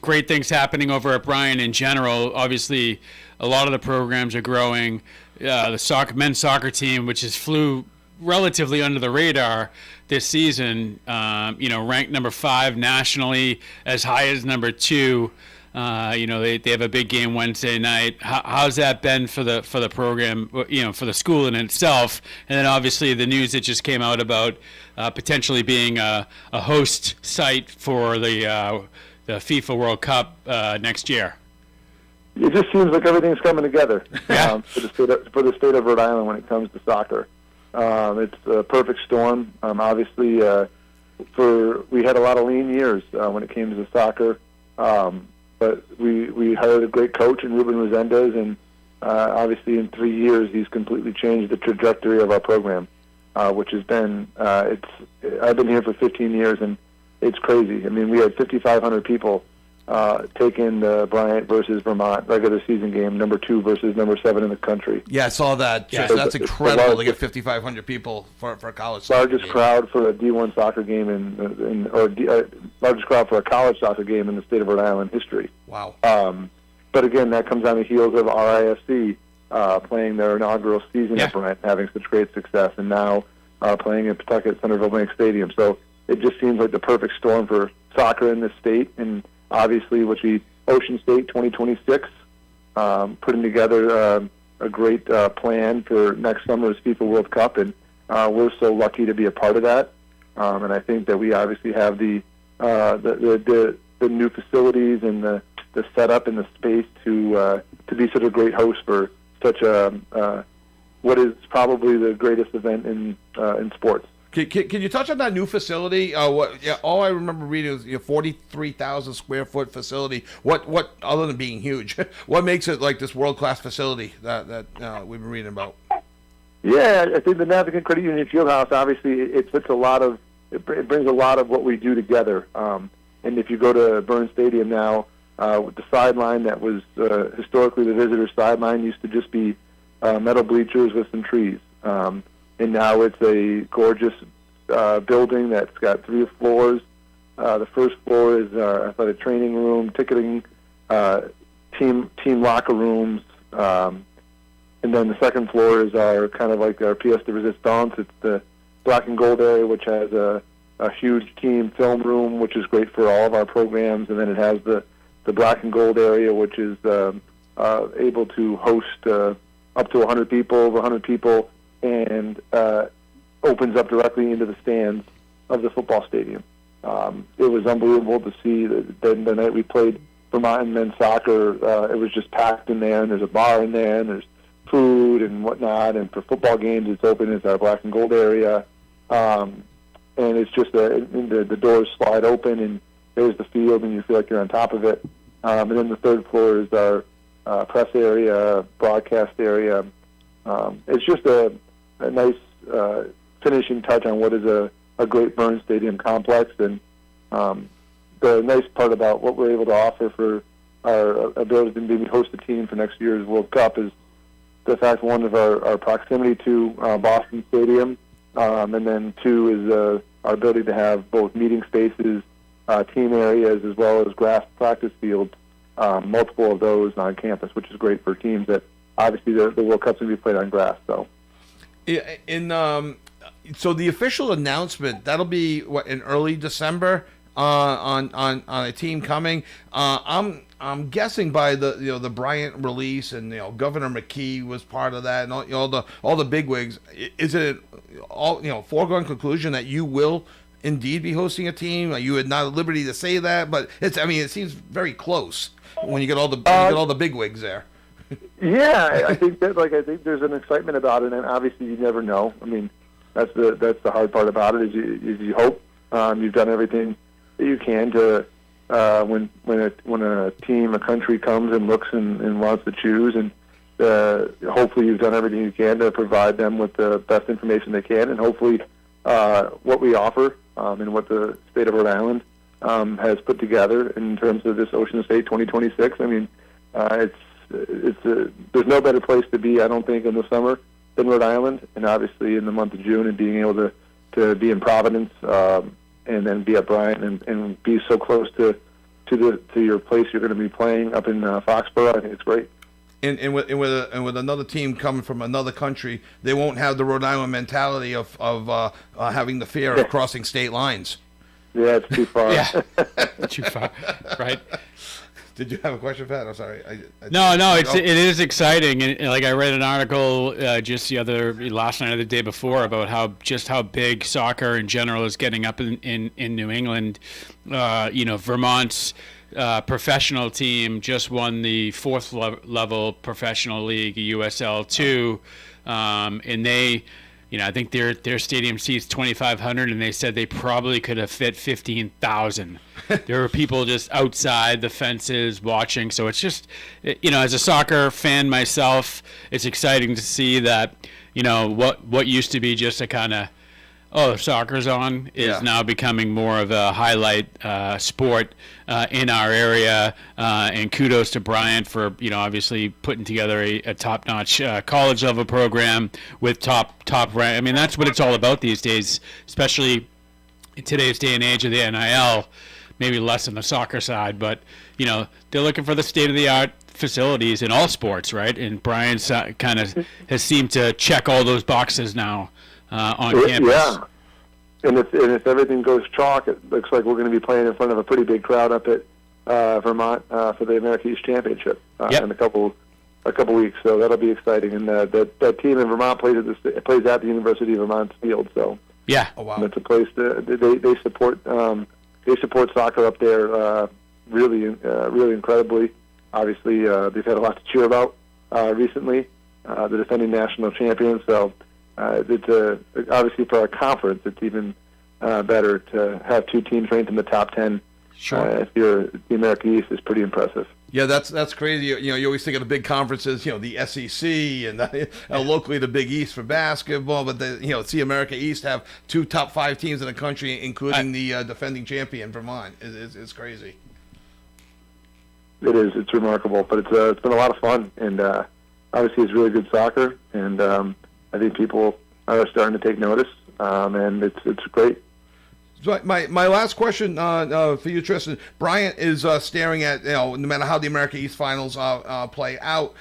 great things happening over at Bryant in general. Obviously, a lot of the programs are growing. The men's soccer team, which flew relatively under the radar this season, ranked number 5 nationally, as high as number 2. They have a big game Wednesday night. How's that been for the program, for the school in itself? And then obviously the news that just came out about potentially being a host site for the FIFA World Cup next year. It just seems like everything's coming together for the state of Rhode Island when it comes to soccer. It's a perfect storm. Obviously, we had a lot of lean years when it came to soccer. But we hired a great coach in Ruben Resendez, and obviously in 3 years he's completely changed the trajectory of our program, which has been I've been here for 15 years, and it's crazy. I mean, we had 5,500 people take in the Bryant versus Vermont regular season game, number 2 versus number 7 in the country. Yeah, I saw that. Yeah, that's incredible to get 5,500 people for a college soccer largest game. Crowd for a D1 soccer game largest crowd for a college soccer game in the state of Rhode Island history. Wow. But again, that comes on the heels of RIFC playing their inaugural season at Bryant, having such great success, and now playing in Pawtucket Centerville Bank Stadium. So it just seems like the perfect storm for soccer in this state, and obviously with the Ocean State 2026 putting together a great plan for next summer's FIFA World Cup, and we're so lucky to be a part of that. And I think that we obviously have the new facilities and the setup and the space to be such a great host for such a what is probably the greatest event in sports. Can you touch on that new facility? All I remember reading was 43,000 square foot facility. What other than being huge, what makes it like this world class facility that we've been reading about? Yeah, I think the Navigant Credit Union Fieldhouse obviously it brings a lot of what we do together. And if you go to Burns Stadium now, with the sideline that was historically the visitor sideline used to just be metal bleachers with some trees. And now it's a gorgeous building that's got 3 floors. The first floor is our athletic training room, ticketing, team locker rooms, and then the second floor is our kind of like our pièce de résistance. It's the black and gold area, which has a huge team film room, which is great for all of our programs, and then it has the black and gold area, which is able to host up to 100 people, over 100 people, and opens up directly into the stands of the football stadium. It was unbelievable to see the night we played Vermont and men's soccer. It was just packed in there, and there's a bar in there, and there's food and whatnot. And for football games, it's open as our black and gold area, and it's just the doors slide open, and there's the field, and you feel like you're on top of it. And then the third floor is our press area, broadcast area. It's just a nice finishing touch on what is a great Burns Stadium complex. And the nice part about what we're able to offer for our ability to maybe host a team for next year's World Cup is the fact, one, of our proximity to Boston Stadium, and then two is our ability to have both meeting spaces, team areas, as well as grass practice fields, multiple of those on campus, which is great for teams that obviously the World Cup's going to be played on grass. So, so the official announcement, that'll be in early December on a team coming. I'm guessing by the Bryant release, and Governor McKee was part of that, and all the bigwigs. Is it all foregone conclusion that you will indeed be hosting a team? You are not at liberty to say that, but it seems very close when you get all the bigwigs there. Yeah, I think there's an excitement about it, and obviously you never know. I mean, that's the hard part about it is you hope. You've done everything that you can to when a team, a country comes and looks and wants to choose, and hopefully you've done everything you can to provide them with the best information they can, and hopefully what we offer and what the state of Rhode Island has put together in terms of this Ocean State 2026. I mean, there's no better place to be, I don't think, in the summer than Rhode Island, and obviously in the month of June, and being able to be in Providence and then be at Bryant and be so close to your place you're going to be playing up in Foxborough. I think it's great. And with another team coming from another country, they won't have the Rhode Island mentality of having the fear of crossing state lines. Yeah, it's too far. Yeah, too far, right? Did you have a question, Pat? I'm sorry. No, it is exciting, and like I read an article just last night or the day before about how big soccer in general is getting up in New England. Vermont's professional team just won the 4th level professional league, USL 2, and they. I think their stadium seats 2,500, and they said they probably could have fit 15,000. There were people just outside the fences watching. So it's just, as a soccer fan myself, it's exciting to see that, what used to be just a kind of, soccer's on, is now becoming more of a highlight sport in our area. And kudos to Bryant for, obviously putting together a top-notch college level program with top rank. I mean, that's what it's all about these days, especially in today's day and age of the NIL. Maybe less on the soccer side, but they're looking for the state-of-the-art facilities in all sports, right? And Bryant's kind of has seemed to check all those boxes now. On campus. Yeah, and if everything goes chalk, it looks like we're going to be playing in front of a pretty big crowd up at Vermont for the America East Championship in a couple weeks. So that'll be exciting. And that team in Vermont plays at the University of Vermont's field. So Yeah. Oh wow. And it's a place that they support soccer up there really incredibly. Obviously, they've had a lot to cheer about recently. The defending national champions. So it's obviously for our conference, it's even better to have two teams ranked in the top 10. Sure. If you're the American East, is pretty impressive. Yeah, that's crazy. You always think of the big conferences, the SEC and locally the Big East for basketball, but see America East have two top 5 teams in the country, including the defending champion Vermont. It's crazy. It is. It's remarkable, but it's been a lot of fun, and obviously it's really good soccer, and I think people are starting to take notice, and it's great. So my last question for you, Tristan. Bryant is staring at, no matter how the America East finals play out,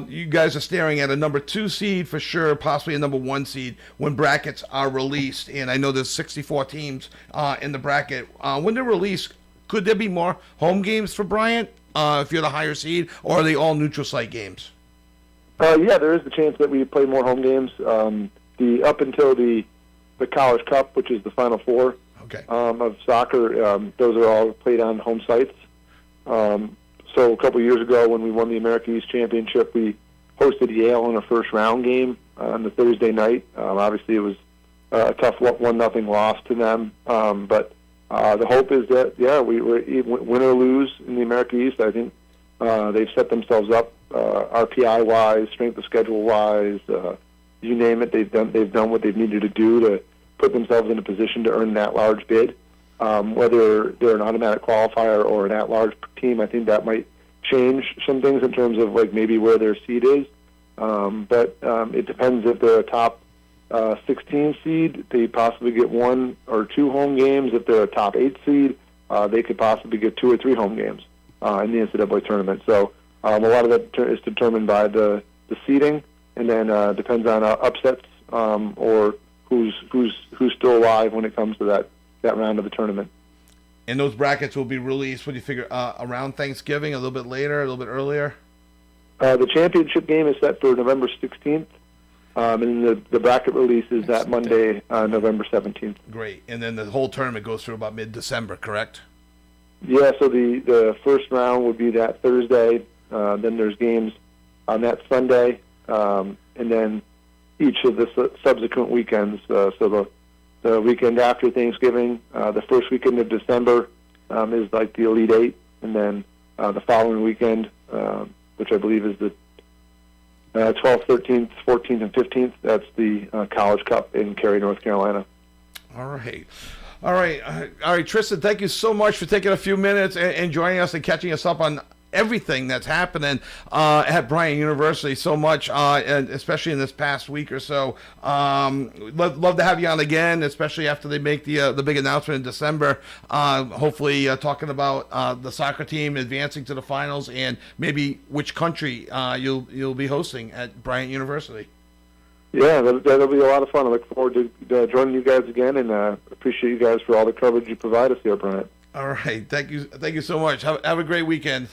you guys are staring at a number 2 seed for sure, possibly a number 1 seed when brackets are released. And I know there's 64 teams in the bracket. When they're released, could there be more home games for Bryant if you're the higher seed, or are they all neutral site games? Yeah, there is the chance that we play more home games. Up until the College Cup, which is the Final Four of soccer, those are all played on home sites. So a couple of years ago, when we won the America East Championship, we hosted Yale in a first-round game on the Thursday night. Obviously, it was a tough 1-0 loss to them. But the hope is that, win or lose in the America East, I think they've set themselves up RPI-wise, strength of schedule-wise, you name it. They've done what they've needed to do to put themselves in a position to earn that large bid. Whether they're an automatic qualifier or an at-large team, I think that might change some things in terms of maybe where their seed is. But it depends. If they're a top 16 seed, they possibly get 1 or 2 home games. If they're a top 8 seed, they could possibly get 2 or 3 home games in the NCAA tournament. So a lot of that is determined by the seeding, and then depends on upsets or who's still alive when it comes to that round of the tournament. And those brackets will be released, what do you figure, around Thanksgiving, a little bit later, a little bit earlier? The championship game is set for November 16th, and the bracket release is that Monday, November 17th. Great. And then the whole tournament goes through about mid-December, correct? Yeah, so the first round would be that Thursday. Then there's games on that Sunday, and then each of the subsequent weekends. So the weekend after Thanksgiving, the first weekend of December is like the Elite Eight, and then the following weekend, which I believe is the 12th, 13th, 14th, and 15th, that's the College Cup in Cary, North Carolina. All right, Tristan, thank you so much for taking a few minutes and joining us and catching us up on everything that's happening at Bryant University so much, and especially in this past week or so. Love to have you on again, especially after they make the big announcement in December. Hopefully talking about the soccer team advancing to the finals and maybe which country you'll be hosting at Bryant University. Yeah, that'll be a lot of fun. I look forward to joining you guys again, and appreciate you guys for all the coverage you provide us here, Bryant. All right, thank you so much. Have a great weekend.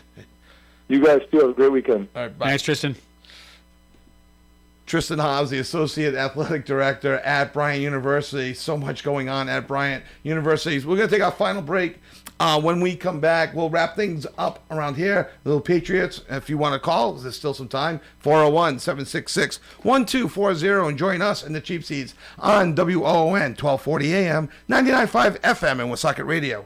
You guys too. Have a great weekend. All right, bye. Thanks, Tristan. Tristan Hobbs, the Associate Athletic Director at Bryant University. So much going on at Bryant University. We're going to take our final break. When we come back, we'll wrap things up around here. Little Patriots, if you want to call, there's still some time, 401-766-1240, and join us in the Cheap Seats on WOON 1240 AM, 99.5 FM, and WOOSocketRadio.com.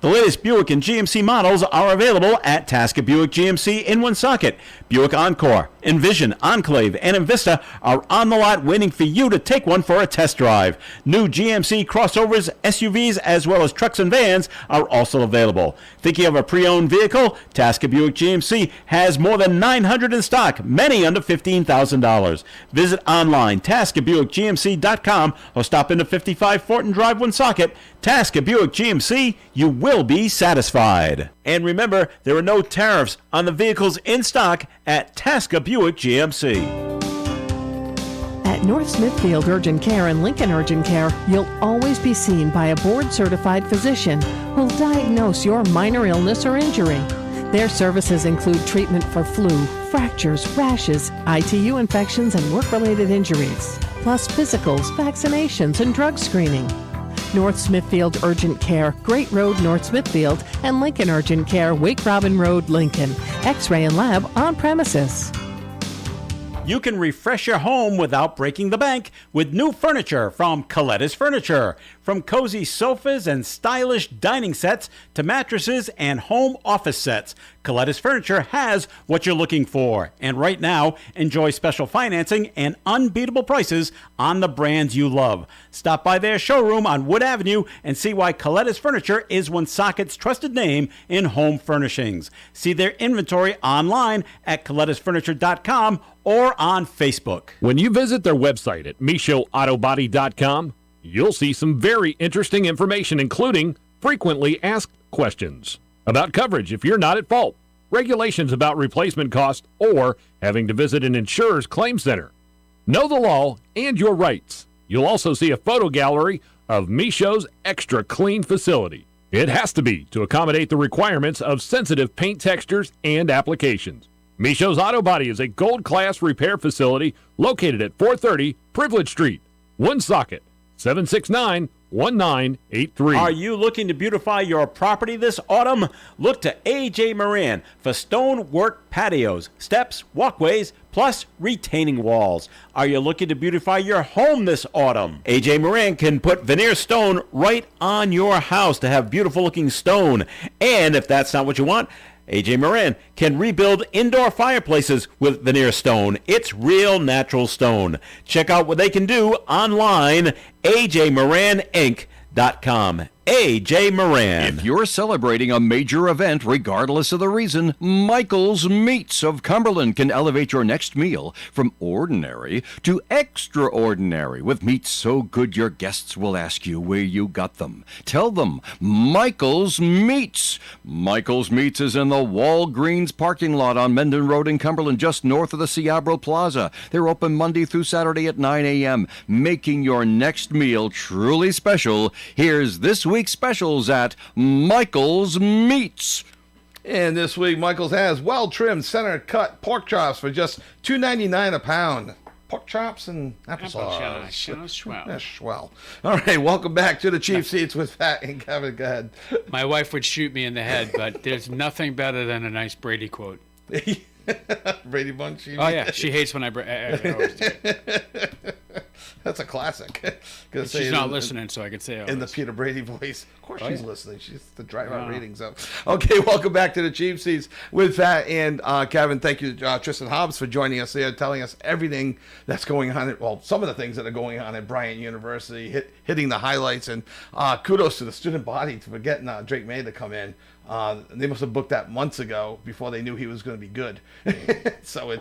The latest Buick and GMC models are available at Tasker Buick GMC in Woonsocket. Buick Encore, Envision, Enclave, and Envista are on the lot waiting for you to take one for a test drive. New GMC crossovers, SUVs, as well as trucks and vans are also available. Thinking of a pre-owned vehicle? Tasker Buick GMC has more than 900 in stock, many under $15,000. Visit online, TaskerBuickGMC.com, or stop into 55 Fortin Drive, Woonsocket. Tasker Buick GMC, you will be satisfied. And remember, there are no tariffs on the vehicles in stock at Tasker Buick GMC. At North Smithfield Urgent Care and Lincoln Urgent Care, you'll always be seen by a board-certified physician who'll diagnose your minor illness or injury. Their services include treatment for flu, fractures, rashes, ITU infections, and work-related injuries, plus physicals, vaccinations, and drug screening. North Smithfield Urgent Care, Great Road, North Smithfield, and Lincoln Urgent Care, Wake Robin Road, Lincoln. X-ray and lab on premises. You can refresh your home without breaking the bank with new furniture from Colettis Furniture. From cozy sofas and stylish dining sets to mattresses and home office sets, Colettis Furniture has what you're looking for. And right now, enjoy special financing and unbeatable prices on the brands you love. Stop by their showroom on Wood Avenue and see why Colettis Furniture is Woonsocket's trusted name in home furnishings. See their inventory online at ColettisFurniture.com or on Facebook. When you visit their website at MichaudAutobody.com, you'll see some very interesting information, including frequently asked questions about coverage if you're not at fault, regulations about replacement cost, or having to visit an insurer's claim center. Know the law and your rights. You'll also see a photo gallery of Michaud's extra clean facility. It has to be to accommodate the requirements of sensitive paint textures and applications. Michaud's Auto Body is a gold-class repair facility located at 430 Privilege Street, Woonsocket, 769-1983. Are you looking to beautify your property this autumn? Look to A.J. Moran for stonework patios, steps, walkways, plus retaining walls. Are you looking to beautify your home this autumn? A.J. Moran can put veneer stone right on your house to have beautiful looking stone. And if that's not what you want, A.J. Moran can rebuild indoor fireplaces with veneer stone. It's real natural stone. Check out what they can do online, ajmoraninc.com. A.J. Moran. If you're celebrating a major event, regardless of the reason, Michael's Meats of Cumberland can elevate your next meal from ordinary to extraordinary with meats so good your guests will ask you where you got them. Tell them Michael's Meats. Michael's Meats is in the Walgreens parking lot on Mendon Road in Cumberland, just north of the Ciabro Plaza. They're open Monday through Saturday at 9 a.m., making your next meal truly special. Here's this week's specials at Michael's Meats. And this week, Michael's has well-trimmed center-cut pork chops for just $2.99 a pound. Pork chops and applesauce. That's swell. All right, welcome back to the Cheap Seats with Pat and Kevin. Go ahead. My wife would shoot me in the head, but there's nothing better than a nice Brady quote. Brady Bunch? Oh, yeah. She hates when I always do. That's a classic. She's not listening, so I could say it. In the Peter Brady voice. Of course she's listening. She's to drive our ratings up. Okay, welcome back to the Cheap Seats with Pat and Kevin. Thank you, Tristan Hobbs, for joining us there, telling us everything that's going on. Some of the things that are going on at Bryant University, hitting the highlights. And kudos to the student body for getting Drake May to come in. They must have booked that months ago before they knew he was going to be good. So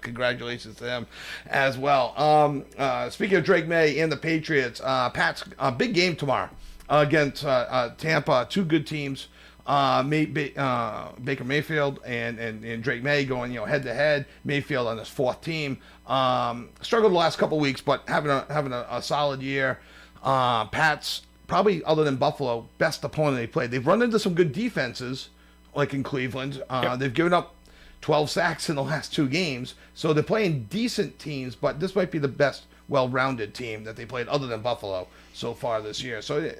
congratulations to them as well. Speaking of Drake May and the Patriots, Pat's big game tomorrow against Tampa. Two good teams. Baker Mayfield and Drake May going head to head. Mayfield on his fourth team. Struggled the last couple weeks, but having a solid year. Pat's probably, other than Buffalo, best opponent they played. They've run into some good defenses, like in Cleveland. They've given up 12 sacks in the last two games. So they're playing decent teams, but this might be the best well-rounded team that they played other than Buffalo so far this year. So it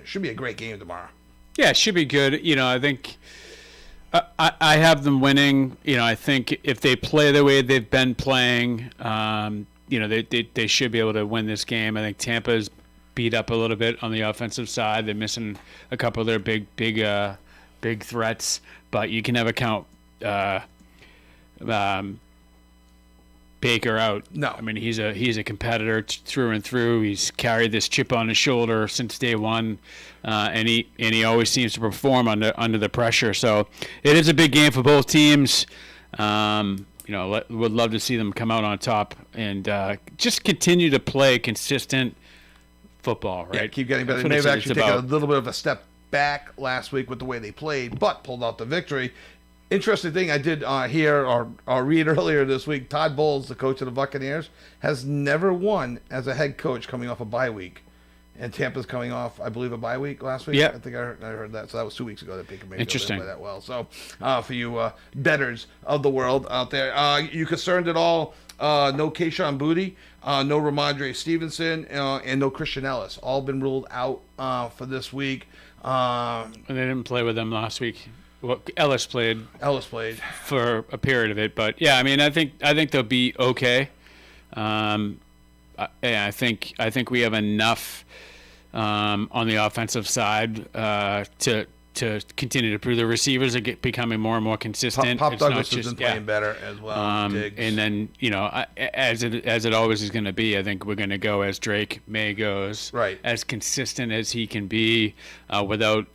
should be a great game tomorrow. Yeah, it should be good. I think I have them winning. I think if they play the way they've been playing, they should be able to win this game. I think Tampa's beat up a little bit on the offensive side. They're missing a couple of their big threats, but you can never count Baker out. No, I mean he's a competitor through and through. He's carried this chip on his shoulder since day one, and he always seems to perform under the pressure. So it is a big game for both teams. Would love to see them come out on top and just continue to play consistent football, right? Yeah, keep getting better. They may have actually taken a little bit of a step back last week with the way they played, but pulled out the victory. Interesting thing I did hear or read earlier this week, Todd Bowles, the coach of the Buccaneers, has never won as a head coach coming off a bye week. And Tampa's coming off, I believe, a bye week last week. Yeah. I think I heard that. So that was 2 weeks ago that Baker Mayfield Interesting. didn't play that well. So for you bettors of the world out there, you concerned at all? No Kayshon Boutte, no Ramondre Stevenson, and no Christian Ellis. All been ruled out for this week. And they didn't play with them last week. Well, Ellis played for a period of it, but yeah, I mean, I think they'll be okay. I think we have enough on the offensive side to continue to prove the receivers are becoming more and more consistent. Pop It's Douglas not has been playing better as well. Diggs. And then as it always is going to be, I think we're going to go as Drake May goes, right? As consistent as he can be, without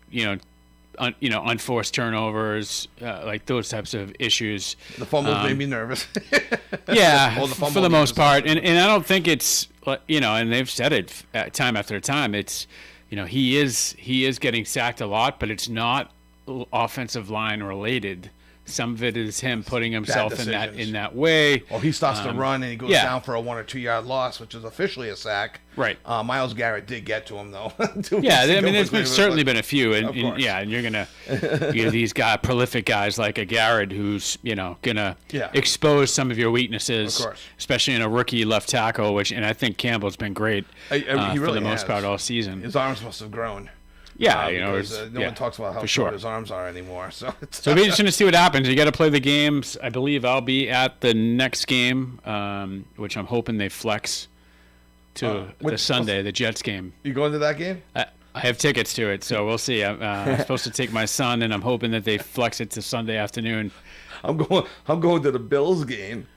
unforced turnovers, like those types of issues. The fumbles made me nervous. Yeah, for the most part, and I don't think it's and they've said it time after time. It's he is getting sacked a lot, but it's not offensive line related. Some of it is him putting himself in that way. Or he starts to run and he goes down for a 1 or 2 yard loss, which is officially a sack. Right. Myles Garrett did get to him though. There's certainly been a few, and you're gonna these prolific guys like a Garrett who's gonna expose some of your weaknesses, of course, especially in a rookie left tackle. And I think Campbell's been great he really for the has. most part all season. His arms must have grown. Yeah, no one talks about how short his arms are anymore. So it'll be interesting to see what happens. You got to play the games. I believe I'll be at the next game, which I'm hoping they flex to the Sunday, the Jets game. You going to that game? I have tickets to it, so we'll see. I'm supposed to take my son, and I'm hoping that they flex it to Sunday afternoon. I'm going to the Bills game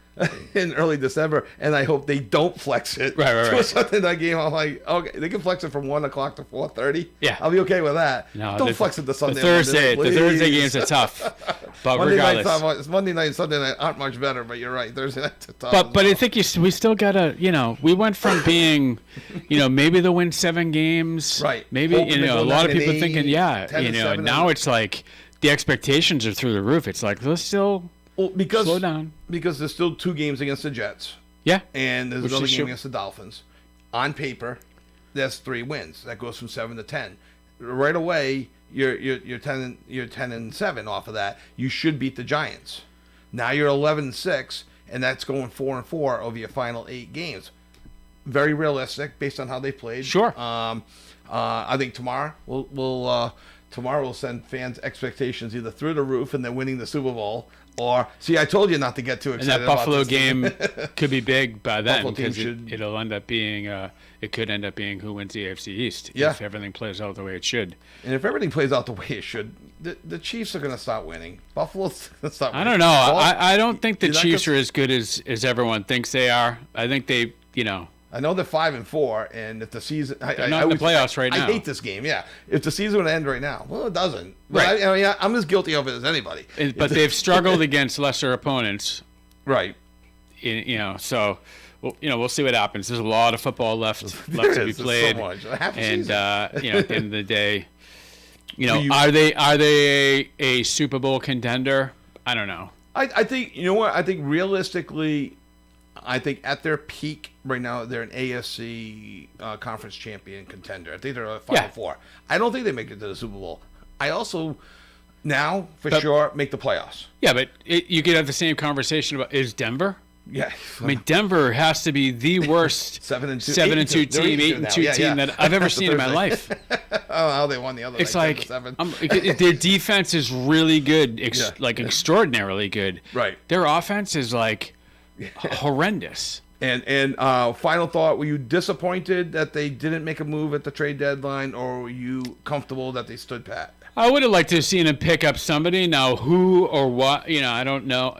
in early December, and I hope they don't flex it to a Sunday night game. I'm like, okay, they can flex it from 1 o'clock to 4:30. Yeah, I'll be okay with that. No, don't flex it to Sunday. The Thursday games are tough, but regardless, Monday night and Sunday night aren't much better. But you're right, Thursday night's tough. But I think we still gotta, we went from being, maybe they'll win 7 games, right? Maybe a lot of people thinking, now it's like the expectations are through the roof. It's like let's still. Well, slow down. Because there's still 2 games against the Jets. Yeah. And there's another game against the Dolphins. On paper, that's 3 wins. That goes from 7 to 10. Right away, you're 10-7 off of that. You should beat the Giants. Now you're 11-6, and that's going 4-4 over your final 8 games. Very realistic based on how they played. Sure. I think tomorrow we'll send fans' expectations either through the roof and they're winning the Super Bowl. Or, I told you not to get too excited. And that Buffalo about game could be big by then because it could end up being who wins the AFC East if everything plays out the way it should. And if everything plays out the way it should, the Chiefs are going to start winning. Buffalo's going to start winning. I don't know. I don't think the Chiefs are as good as everyone thinks they are. I think they, I know they're 5-4, and if the season, they're not in the playoffs right now. I hate this game. Yeah, if the season would end right now, well, it doesn't. But right. I'm as guilty of it as anybody. But they've struggled against lesser opponents, right? So we'll see what happens. There's a lot of football left to be played, so much. Half a and season. at the end of the day, are they a Super Bowl contender? I don't know. I think what I think realistically. I think at their peak right now, they're an AFC conference champion contender. I think they're a 5-4. I don't think they make it to the Super Bowl. I also now sure make the playoffs. Yeah, but you could have the same conversation about is Denver. Yeah, I mean Denver has to be the worst 7-2 team, 8-2 team that I've ever seen in my life. Oh, how they won the other. It's like their defense is really good, extraordinarily good. Right. Their offense is like. Horrendous. And final thought: were you disappointed that they didn't make a move at the trade deadline, or were you comfortable that they stood pat? I would have liked to have seen him pick up somebody. Now, who or what? I don't know.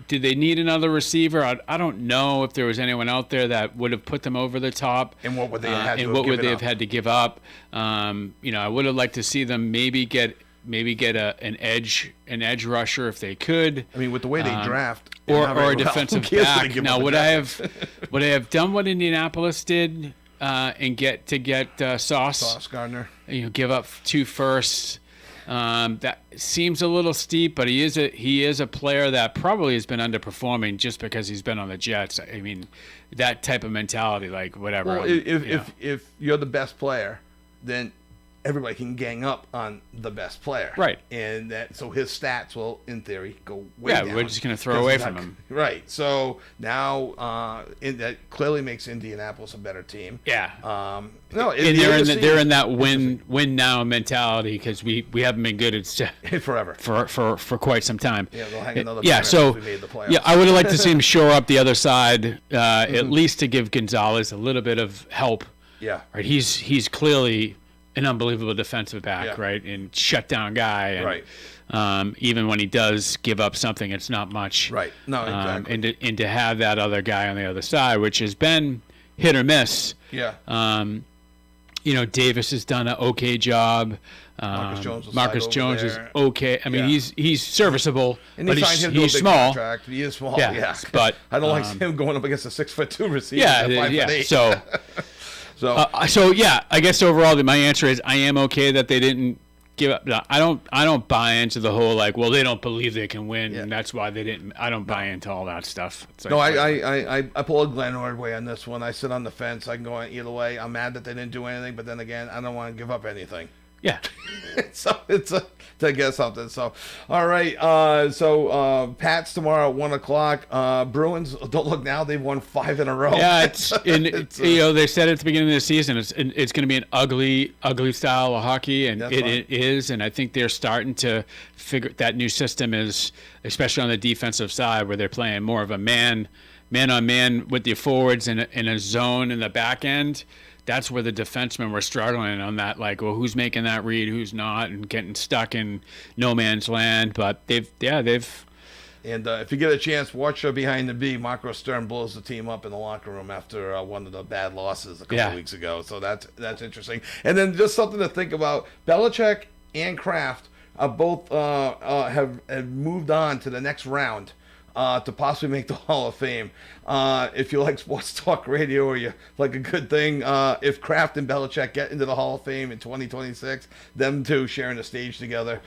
Did they need another receiver? I don't know if there was anyone out there that would have put them over the top. And what would they have had to give up? I would have liked to see them maybe get an edge rusher if they could. I mean, with the way they draft, or a defensive back. Now, would I have done what Indianapolis did and get Sauce Gardner? Give up 2 firsts. That seems a little steep, but he is a player that probably has been underperforming just because he's been on the Jets. I mean, that type of mentality, like whatever. Well, if you're the best player, then everybody can gang up on the best player, right? And so his stats will, in theory, go way down. Yeah, we're just going to throw away from him, right? So now, that clearly makes Indianapolis a better team. Yeah. No, they're in that win now mentality because we haven't been good at forever for quite some time. Yeah, they'll hang another yeah. So we made the playoffs. I would have liked to see him shore up the other side, at least to give Gonzalez a little bit of help. Yeah. Right. He's clearly an unbelievable defensive back, right, and shutdown guy, and, right. Even when he does give up something, it's not much, right? No, exactly. And to have that other guy on the other side, which has been hit or miss. Yeah. Davis has done an okay job. Marcus Jones is okay. I mean, he's serviceable, and but he's small. Contract. He is small. Yeah, but I don't like him going up against a 6'2" receiver. Yeah, yeah. So. So I guess overall my answer is I am okay that they didn't give up. No, I don't buy into the whole they don't believe they can win and that's why they didn't. I don't buy into all that stuff. I pull a Glenn Ordway on this one. I sit on the fence. I can go either way. I'm mad that they didn't do anything, but then again, I don't want to give up anything. Yeah. So it's to get something. So, all right. Pats tomorrow at 1:00. Bruins, don't look now. They've won 5 in a row. Yeah. They said at the beginning of the season, it's going to be an ugly style of hockey. And it is. And I think they're starting to figure that new system is, especially on the defensive side where they're playing more of a man on man with the forwards in a zone in the back end. That's where the defensemen were struggling on that, who's making that read, who's not, and getting stuck in no man's land. But they've. And if you get a chance, watch Behind the B. Marco Stern blows the team up in the locker room after one of the bad losses a couple weeks ago. So that's interesting. And then just something to think about: Belichick and Kraft both have moved on to the next round. To possibly make the Hall of Fame. If you like sports talk radio or you like a good thing, if Kraft and Belichick get into the Hall of Fame in 2026, them two sharing the stage together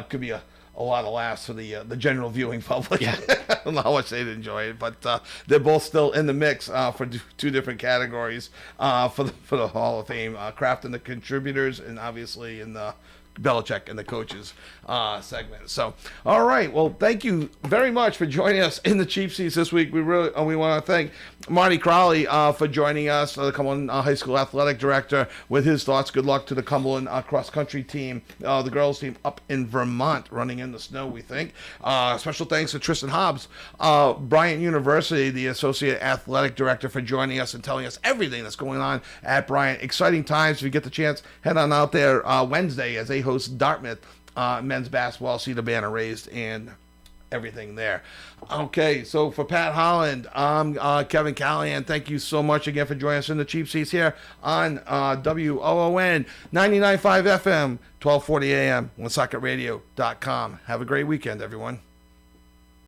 could be a lot of laughs for the general viewing public. Yeah. I don't know how much they'd enjoy it, but they're both still in the mix for two different categories for the Hall of Fame. Kraft and the contributors, and obviously in the Belichick and the coaches segment. So, all right. Well, thank you very much for joining us in the Cheap Seats this week. We want to thank Marty Crowley for joining us, the Cumberland High School Athletic Director, with his thoughts. Good luck to the Cumberland cross country team, the girls team up in Vermont, running in the snow, we think. Special thanks to Tristan Hobbs, Bryant University, the Associate Athletic Director, for joining us and telling us everything that's going on at Bryant. Exciting times. If you get the chance, head on out there Wednesday as they host Dartmouth men's basketball, see the banner raised and everything there. Okay, so for Pat Holland, I'm Kevin Callahan. Thank you so much again for joining us in the Cheap Seats here on WOON 99.5 FM, 1240 AM, OneSocketRadio.com. Have a great weekend, everyone.